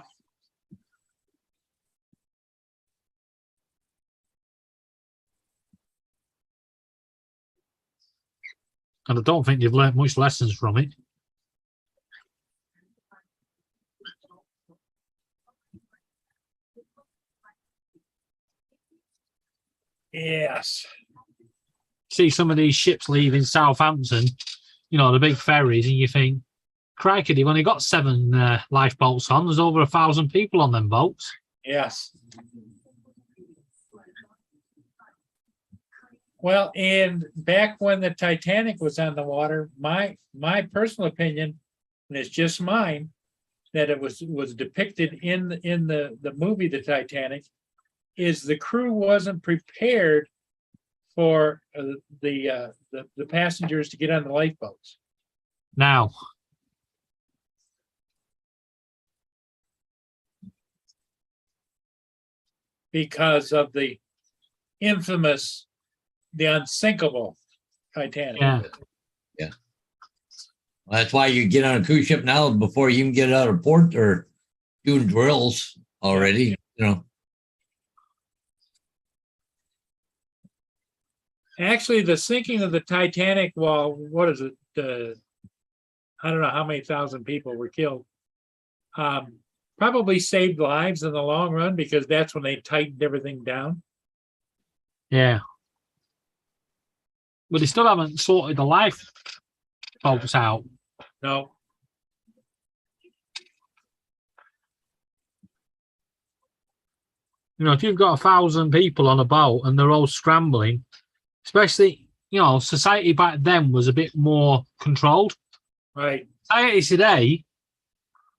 And I don't think they've learned much lessons from it. Yes. See some of these ships leaving Southampton, you know, the big ferries, and you think, crikey, they've only got 7 lifeboats on. There's over 1,000 people on them boats. Yes. Well, and back when the Titanic was on the water, my personal opinion, and it's just mine, that it was depicted in the movie The Titanic, is the crew wasn't prepared for the passengers to get on the lifeboats. Now, because of the infamous, the unsinkable Titanic. yeah. Well, that's why you get on a cruise ship now before you even get out of port or doing drills already, you know. Actually, the sinking of the Titanic, well, what is it? I don't know how many thousand people were killed. Probably saved lives in the long run because that's when they tightened everything down. Yeah. But they still haven't sorted the lifeboats out. No. You know, if you've got 1,000 people on a boat and they're all scrambling, especially, you know, society back then was a bit more controlled. Right. Society today,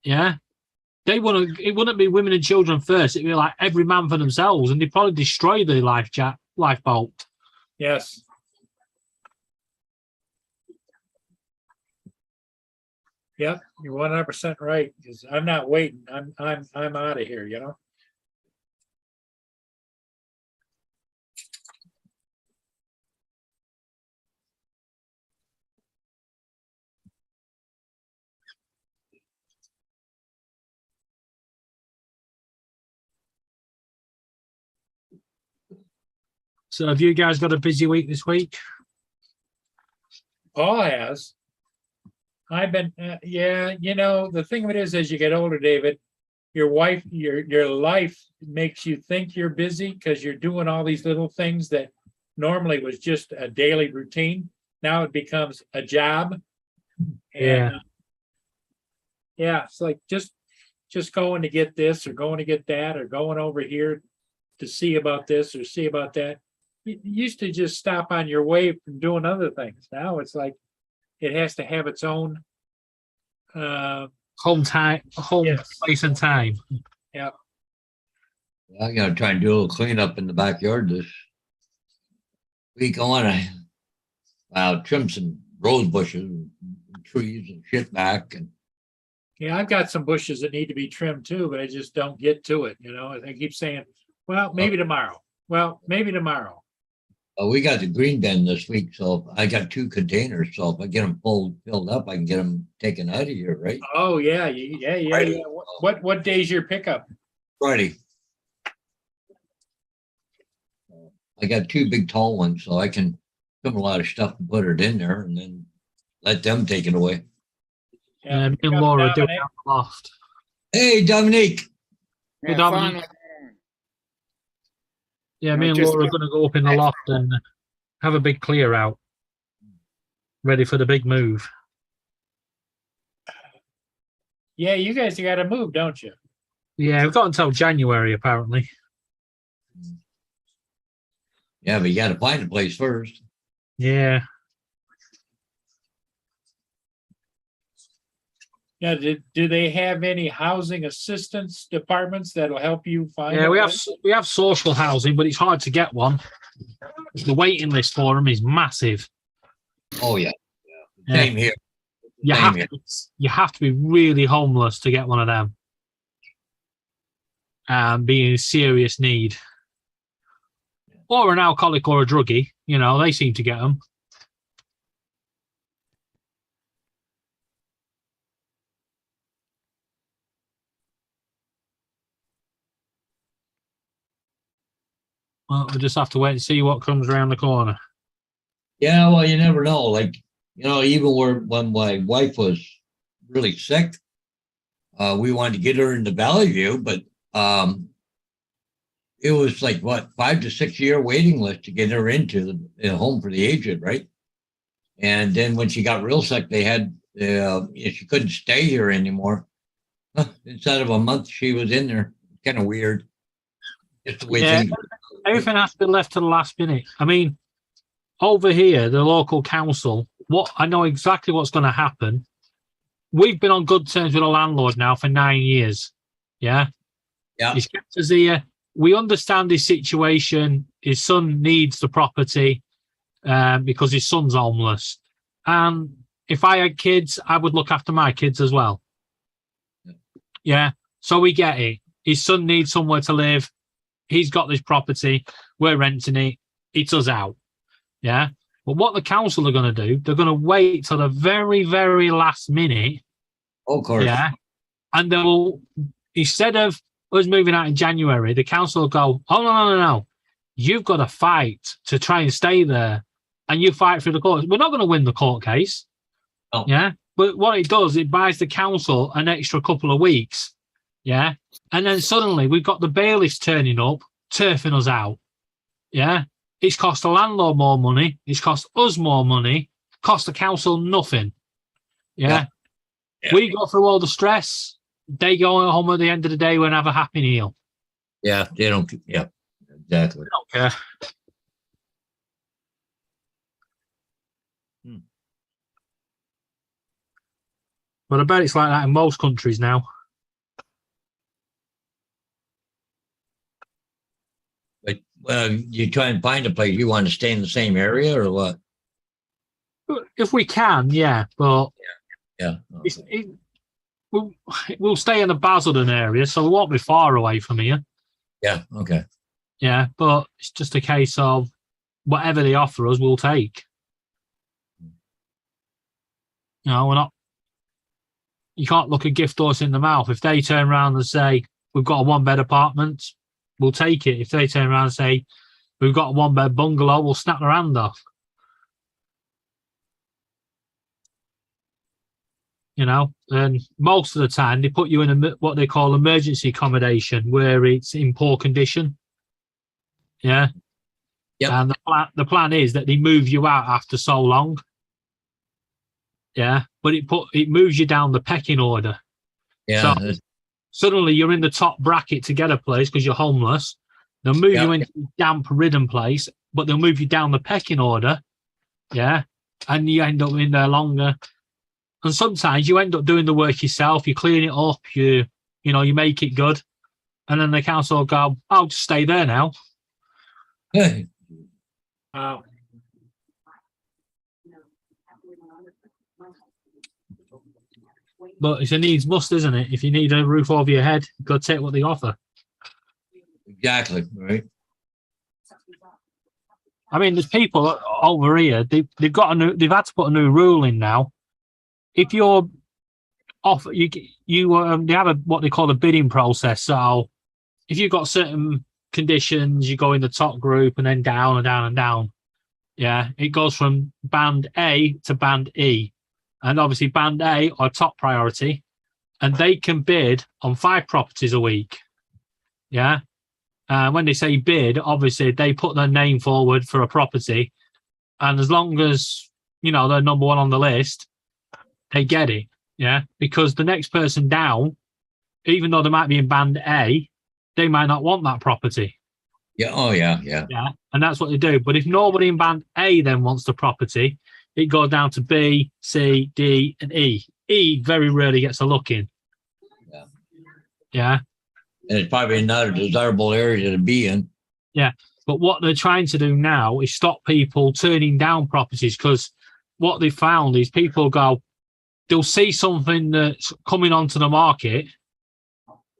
yeah, it wouldn't be women and children first. It'd be like every man for themselves, and they'd probably destroy the lifeboat. Yes. Yep, you're 100% right. Because I'm not waiting. I'm out of here. You know. So, have you guys got a busy week this week? Paul has. I've been, yeah, you know, the thing of it is, as you get older, David, your life makes you think you're busy because you're doing all these little things that normally was just a daily routine. Now it becomes a job. Yeah. And, yeah, it's like just going to get this or going to get that or going over here to see about this or see about that. You used to just stop on your way from doing other things. Now it's like it has to have its own home yes. place and time. Yeah. I'm gonna try and do a little cleanup in the backyard this week. I wanna trim some rose bushes and trees and shit back. And Yeah, I've got some bushes that need to be trimmed too, but I just don't get to it. You know, I keep saying, well, maybe tomorrow. Well, maybe tomorrow. we got the green bin this week, so I got 2 containers. So if I get them filled up, I can get them taken out of here, right? Oh yeah, yeah. What day's your pickup? Friday. I got 2 big tall ones, so I can trim a lot of stuff and put it in there, and then let them take it away. Yeah, Me and Laura do it out the loft. Hey, Dominique. Hey, Dominique. Yeah, me and Laura are going to go up in the loft and have a big clear out, ready for the big move. Yeah, you guys got to move, don't you? Yeah, we've got until January apparently. Yeah, but you got to find a place first. Yeah. Yeah, do they have any housing assistance departments that'll help you find? Yeah, a we place? have social housing, but it's hard to get one. The waiting list for them is massive. Oh yeah, same here. You Same have here. you have to be really homeless to get one of them, and be in serious need, or an alcoholic or a druggie. You know, they seem to get them. Well, we'll just have to wait and see what comes around the corner. Yeah, well, you never know. Like even when my wife was really sick, we wanted to get her into Valley View, but it was like 5 to 6 year waiting list to get her into the home for the aged, right? And then when she got real sick, they had she couldn't stay here anymore. Inside of a month, she was in there. Kind of weird. Just the way things. Everything has to be left to the last minute. I mean, over here, the local council. I know exactly what's going to happen. We've been on good terms with a landlord now for 9 years. Yeah. He's kept us here. We understand his situation. His son needs the property because his son's homeless. And if I had kids, I would look after my kids as well. Yeah. So we get it. His son needs somewhere to live. He's got this property. We're renting it. It's us out. Yeah. But what the council are going to do, they're going to wait till the very, very last minute. Of course. Yeah. And they'll, instead of us moving out in January, the council will go, oh, no. You've got to fight to try and stay there. And you fight through the court. We're not going to win the court case. Oh. Yeah. But what it does, it buys the council an extra couple of weeks. Yeah. And then suddenly we've got the bailiffs turning up, turfing us out. Yeah. It's cost the landlord more money. It's cost us more money. Cost the council nothing. Yeah. We go through all the stress. They go home at the end of the day and have a happy meal. Yeah. They don't. Yeah. Exactly. They don't care. But I bet it's like that in most countries now. But you try and find a place. You want to stay in the same area or what? If we can, yeah. But yeah, we'll stay in the Basildon area, so we won't be far away from here. Yeah. Okay. Yeah, but it's just a case of whatever they offer us, we'll take. We're not. You can't look a gift horse in the mouth. If they turn around and say, we've got a 1-bed apartment, we'll take it. If they turn around and say, we've got a 1-bed bungalow, we'll snap their hand off. And most of the time they put you in what they call emergency accommodation, where it's in poor condition. Yeah. Yeah. And the plan is that they move you out after so long. Yeah, but it moves you down the pecking order. Yeah. So suddenly you're in the top bracket to get a place because you're homeless. They'll move you into a damp-ridden place, but they'll move you down the pecking order. Yeah, and you end up in there longer. And sometimes you end up doing the work yourself. You clean it up. You make it good, and then the council will go, "I'll just stay there now." Hey. But it's a needs must, isn't it? If you need a roof over your head, you've got to take what they offer. Exactly. Right. I mean, there's people over here. They've had to put a new rule in now. If you're off, they have what they call a bidding process. So if you've got certain conditions, you go in the top group and then down and down and down. Yeah, it goes from band A to band E. And obviously band A are top priority, and they can bid on 5 properties a week. Yeah. When they say bid, obviously they put their name forward for a property. And as long as, they're number 1 on the list, they get it. Yeah. Because the next person down, even though they might be in band A, they might not want that property. Yeah. Oh, yeah. Yeah. Yeah. And that's what they do. But if nobody in band A then wants the property, it goes down to B, C, D, and E. E very rarely gets a look in. Yeah. Yeah. And it's probably not a desirable area to be in. Yeah. But what they're trying to do now is stop people turning down properties, because what they found is people they'll see something that's coming onto the market.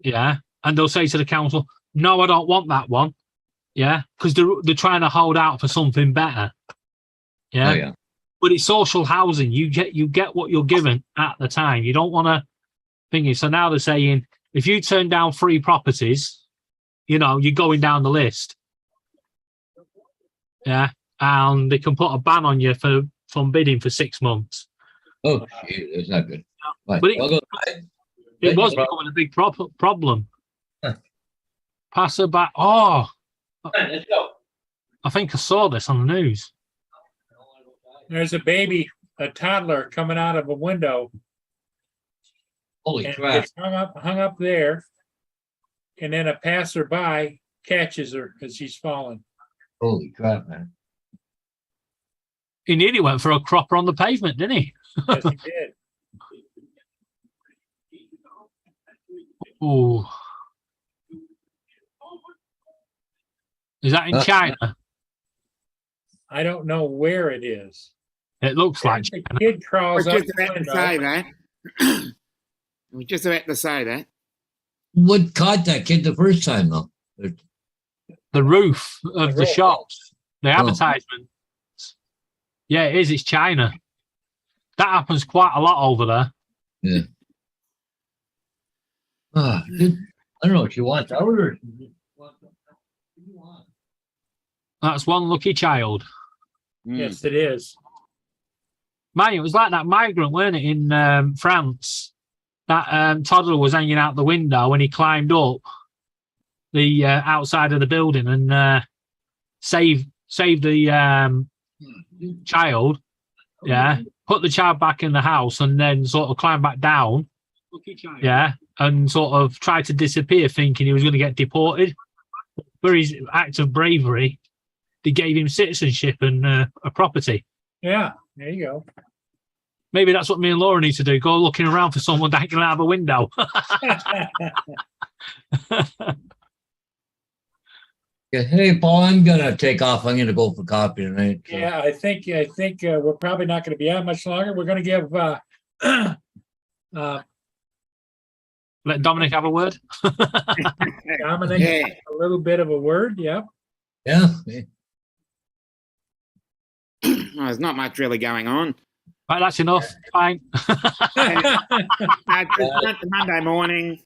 Yeah. And they'll say to the council, no, I don't want that one. Yeah. Because they're trying to hold out for something better. Yeah. Oh, yeah. But it's social housing. You get what you're given at the time. You don't want to think it. So now they're saying, if you turn down 3 properties, you're going down the list. Yeah. And they can put a ban on you for from bidding for 6 months. Oh, shit, that's not good. Right, But it- I'll go. It was Right. becoming a big problem. Huh. Passerby. Oh, Let's go. I think I saw this on the news. There's a baby, a toddler coming out of a window. Holy And crap. it's hung up there. And then a passerby catches her as she's falling. Holy crap, man. He nearly went for a cropper on the pavement, didn't he? Yes, he did. Ooh. Is that in China? I don't know where it is. It looks like The China. kid crawls I up was just the about to window. say that. I was just about to say that. What caught that kid the first time, though? The roof of The the roof. shops, the Oh. advertisement. Yeah, it is. It's China. That happens quite a lot over there. I don't know if she wants out or. That's one lucky child. Yes, it is. Man, it was like that migrant, weren't it, in France? That toddler was hanging out the window and he climbed up the outside of the building and saved the child. Yeah, put the child back in the house and then sort of climbed back down. Yeah, and sort of tried to disappear, thinking he was going to get deported. For his act of bravery, they gave him citizenship and a property. Yeah, there you go. Maybe that's what me and Laura need to do. Go looking around for someone hanging out of a window. Yeah, hey, Paul, I'm gonna take off. I'm gonna go for coffee tonight. so. Yeah, I think we're probably not going to be out much longer. We're going to give Let Dominic have a word. Dominic Yeah. a little bit of a word. Yep. Yeah. Oh, there's not much really going on. Right, that's enough. Fine. Monday morning.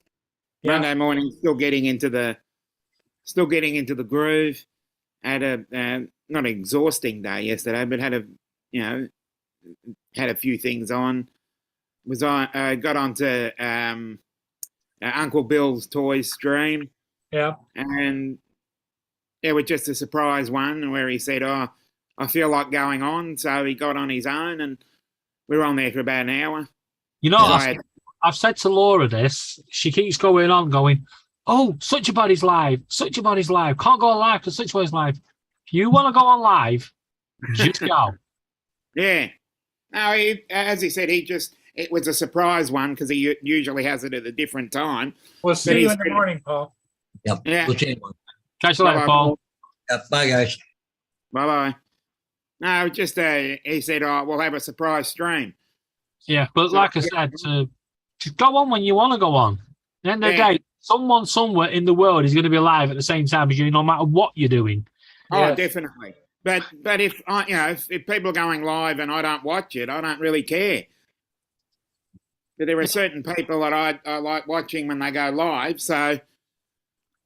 Yeah. Monday morning, still getting into the groove. Had a not an exhausting day yesterday, but had a few things on. Got onto Uncle Bill's Toys stream, Yeah. and it was just a surprise one where he said, "Oh, I feel like going on," so he got on his own, and we were on there for about an hour. You know, So I've said to Laura this. She keeps going on, going, "Oh, such a body's live. Such a body's live. Can't go on live because such a body's live. If you want to go on live, just go." Yeah. No, as he said, it was a surprise one because he usually has it at a different time. We'll But see you he's in the pretty- morning, Paul. Yep. Yeah. We'll change. Catch you later, Bye-bye. Paul. Yep. Bye, guys. Bye-bye. No, just he said, "Oh, we'll have a surprise stream." Yeah, but like I said, just go on when you want to go on. At the end of the Yeah. day, someone somewhere in the world is going to be alive at the same time as you, no matter what you're doing. Oh, Yes. definitely. But if if people are going live and I don't watch it, I don't really care. But there are certain people that I like watching when they go live. So,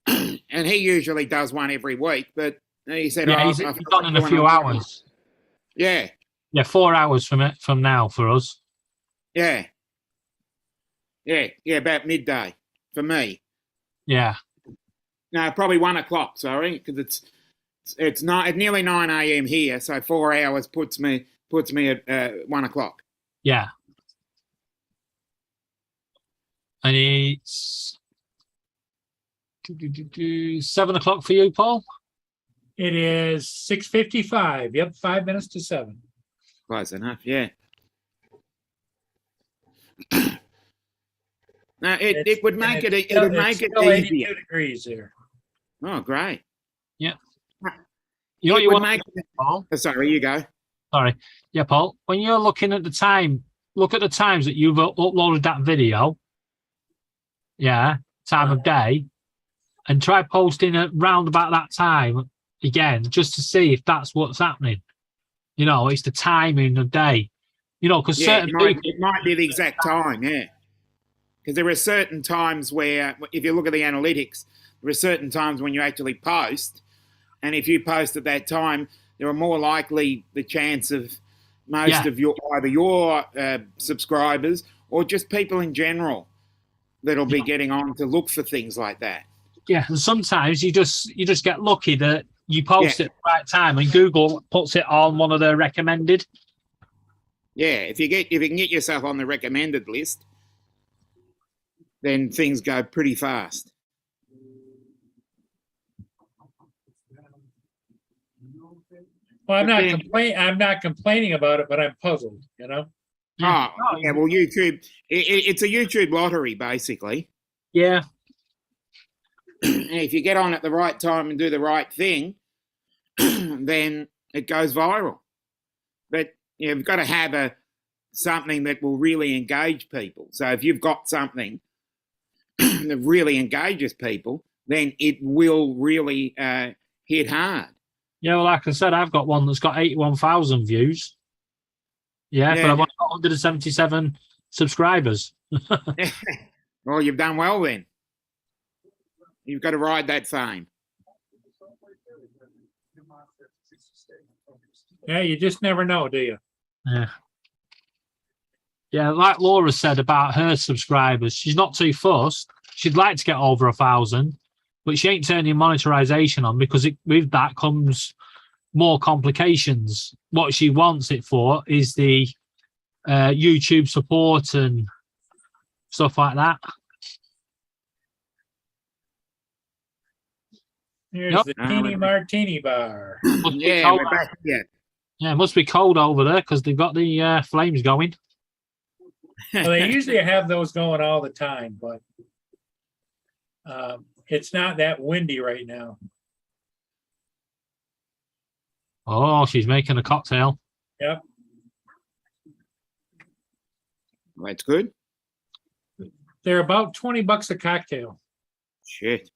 and he usually does one every week. But he said, Yeah, "Oh, he's I feel done like in a doing few one." hours. Yeah, Yeah, 4 hours from now for us. yeah, about midday for me. Yeah. No, probably 1 o'clock. Sorry, because it's not nearly 9 a.m. here, so 4 hours puts me at 1 o'clock. Yeah. And it's 7 o'clock for you, Paul? It is 6:55. Yep, 5 minutes to 7. Close enough, yeah. No, it would make it still- would make it still 82 easier. degrees there. Oh, great. You know what It you would want, make Paul? sorry, you go. Sorry. Yeah, Paul, when you're looking at the time, look at the times that you've uploaded that video. Yeah, time of day. And try posting it round about that time again, just to see if that's what's happening. You know, it's the timing of day. You know, because Yeah, certain people. it might be the exact time, yeah. Because there are certain times where, if you look at the analytics, there are certain times when you actually post, and if you post at that time, there are more likely the chance of, most Yeah. of either your subscribers or just people in general that'll be getting on to look for things like that. Yeah, and sometimes you just get lucky that you post it at the right time and Google puts it on one of their recommended. Yeah, if you can get yourself on the recommended list, then things go pretty fast. Well, I'm But not complaining about it, but I'm puzzled, you know? Oh, yeah. Well, YouTube, it's a YouTube lottery, basically. Yeah. And if you get on at the right time and do the right thing, then it goes viral. But you've got to have something that will really engage people. So if you've got something that really engages people, then it will really hit hard. Yeah, well, like I said, I've got one that's got 81,000 views. Yeah, but I've only got 177 subscribers. Well, you've done well then. You've got to ride that fame. Yeah, you just never know, do you? Yeah. Yeah, like Laura said about her subscribers, she's not too fussed. She'd like to get over 1,000, but she ain't turning monetization on because with that comes more complications. What she wants it for is the YouTube support and stuff like that. Here's the teeny martini bar. Yeah, we're back again. Yeah, it must be cold over there because they've got the flames going. Well, they usually have those going all the time, but it's not that windy right now. Oh, she's making a cocktail. Yep. That's good. They're about $20 a cocktail. Shit.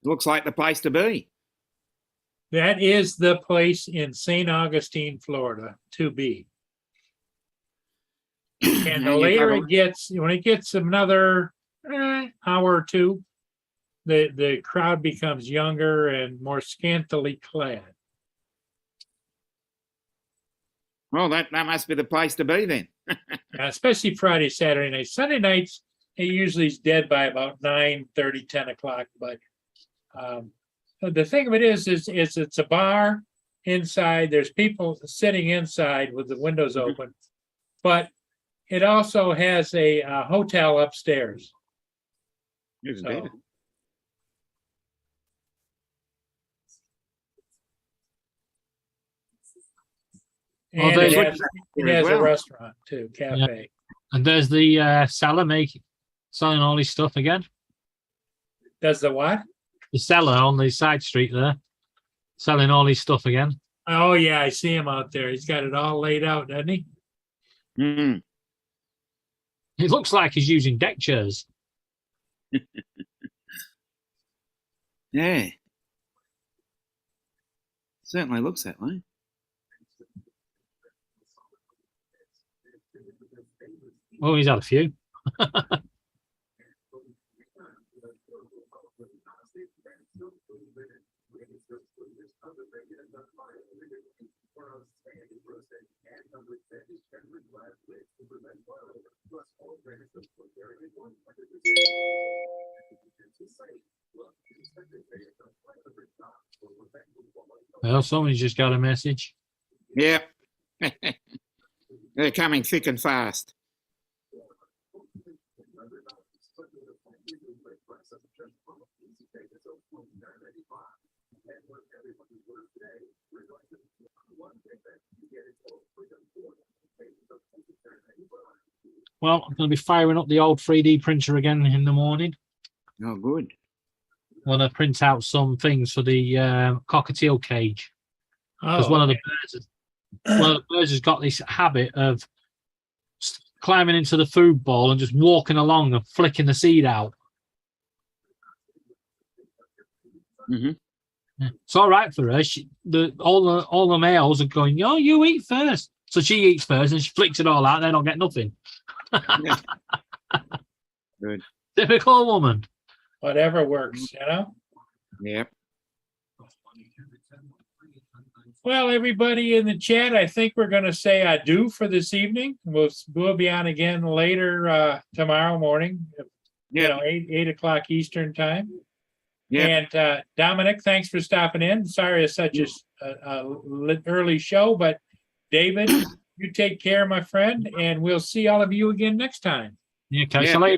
Looks like the place to be. That is the place in St. Augustine, Florida, to be. And the later it gets, when it gets another hour or two, the crowd becomes younger and more scantily clad. Well, that must be the place to be then. Especially Friday, Saturday night. Sunday nights, it usually is dead by about 9:30, 10 o'clock. But the thing of it is it's a bar inside. There's people sitting inside with the windows open, but it also has a hotel upstairs. So, and it has a restaurant too, cafe. Yeah. And there's the seller selling all his stuff again. Does the what? The seller on the side street there, selling all his stuff again. Oh yeah, I see him out there. He's got it all laid out, doesn't he? Mm. It looks like he's using deck chairs. Yeah. Certainly looks that way. Oh, he's had a few. Well, somebody's just got a message. Yep. They're coming thick and fast. Well, I'm going to be firing up the old 3D printer again in the morning. Oh, good. I want to print out some things for the cockatiel cage. Because one of the birds has got this habit of climbing into the food bowl and just walking along and flicking the seed out. Mm-hmm. Yeah. It's all right for her. All the males are going, "Oh, you eat first." So she eats first and she flicks it all out. They don't get nothing. Good. Typical woman. Whatever works, you know? Yep. Well, everybody in the chat, I think we're going to say adieu for this evening. We'll be on again later tomorrow morning, you know, 8 o'clock Eastern time. Yeah. And Dominic, thanks for stopping in. Sorry it's such a early show, but David, you take care, my friend, and we'll see all of you again next time. Yeah, catch you later.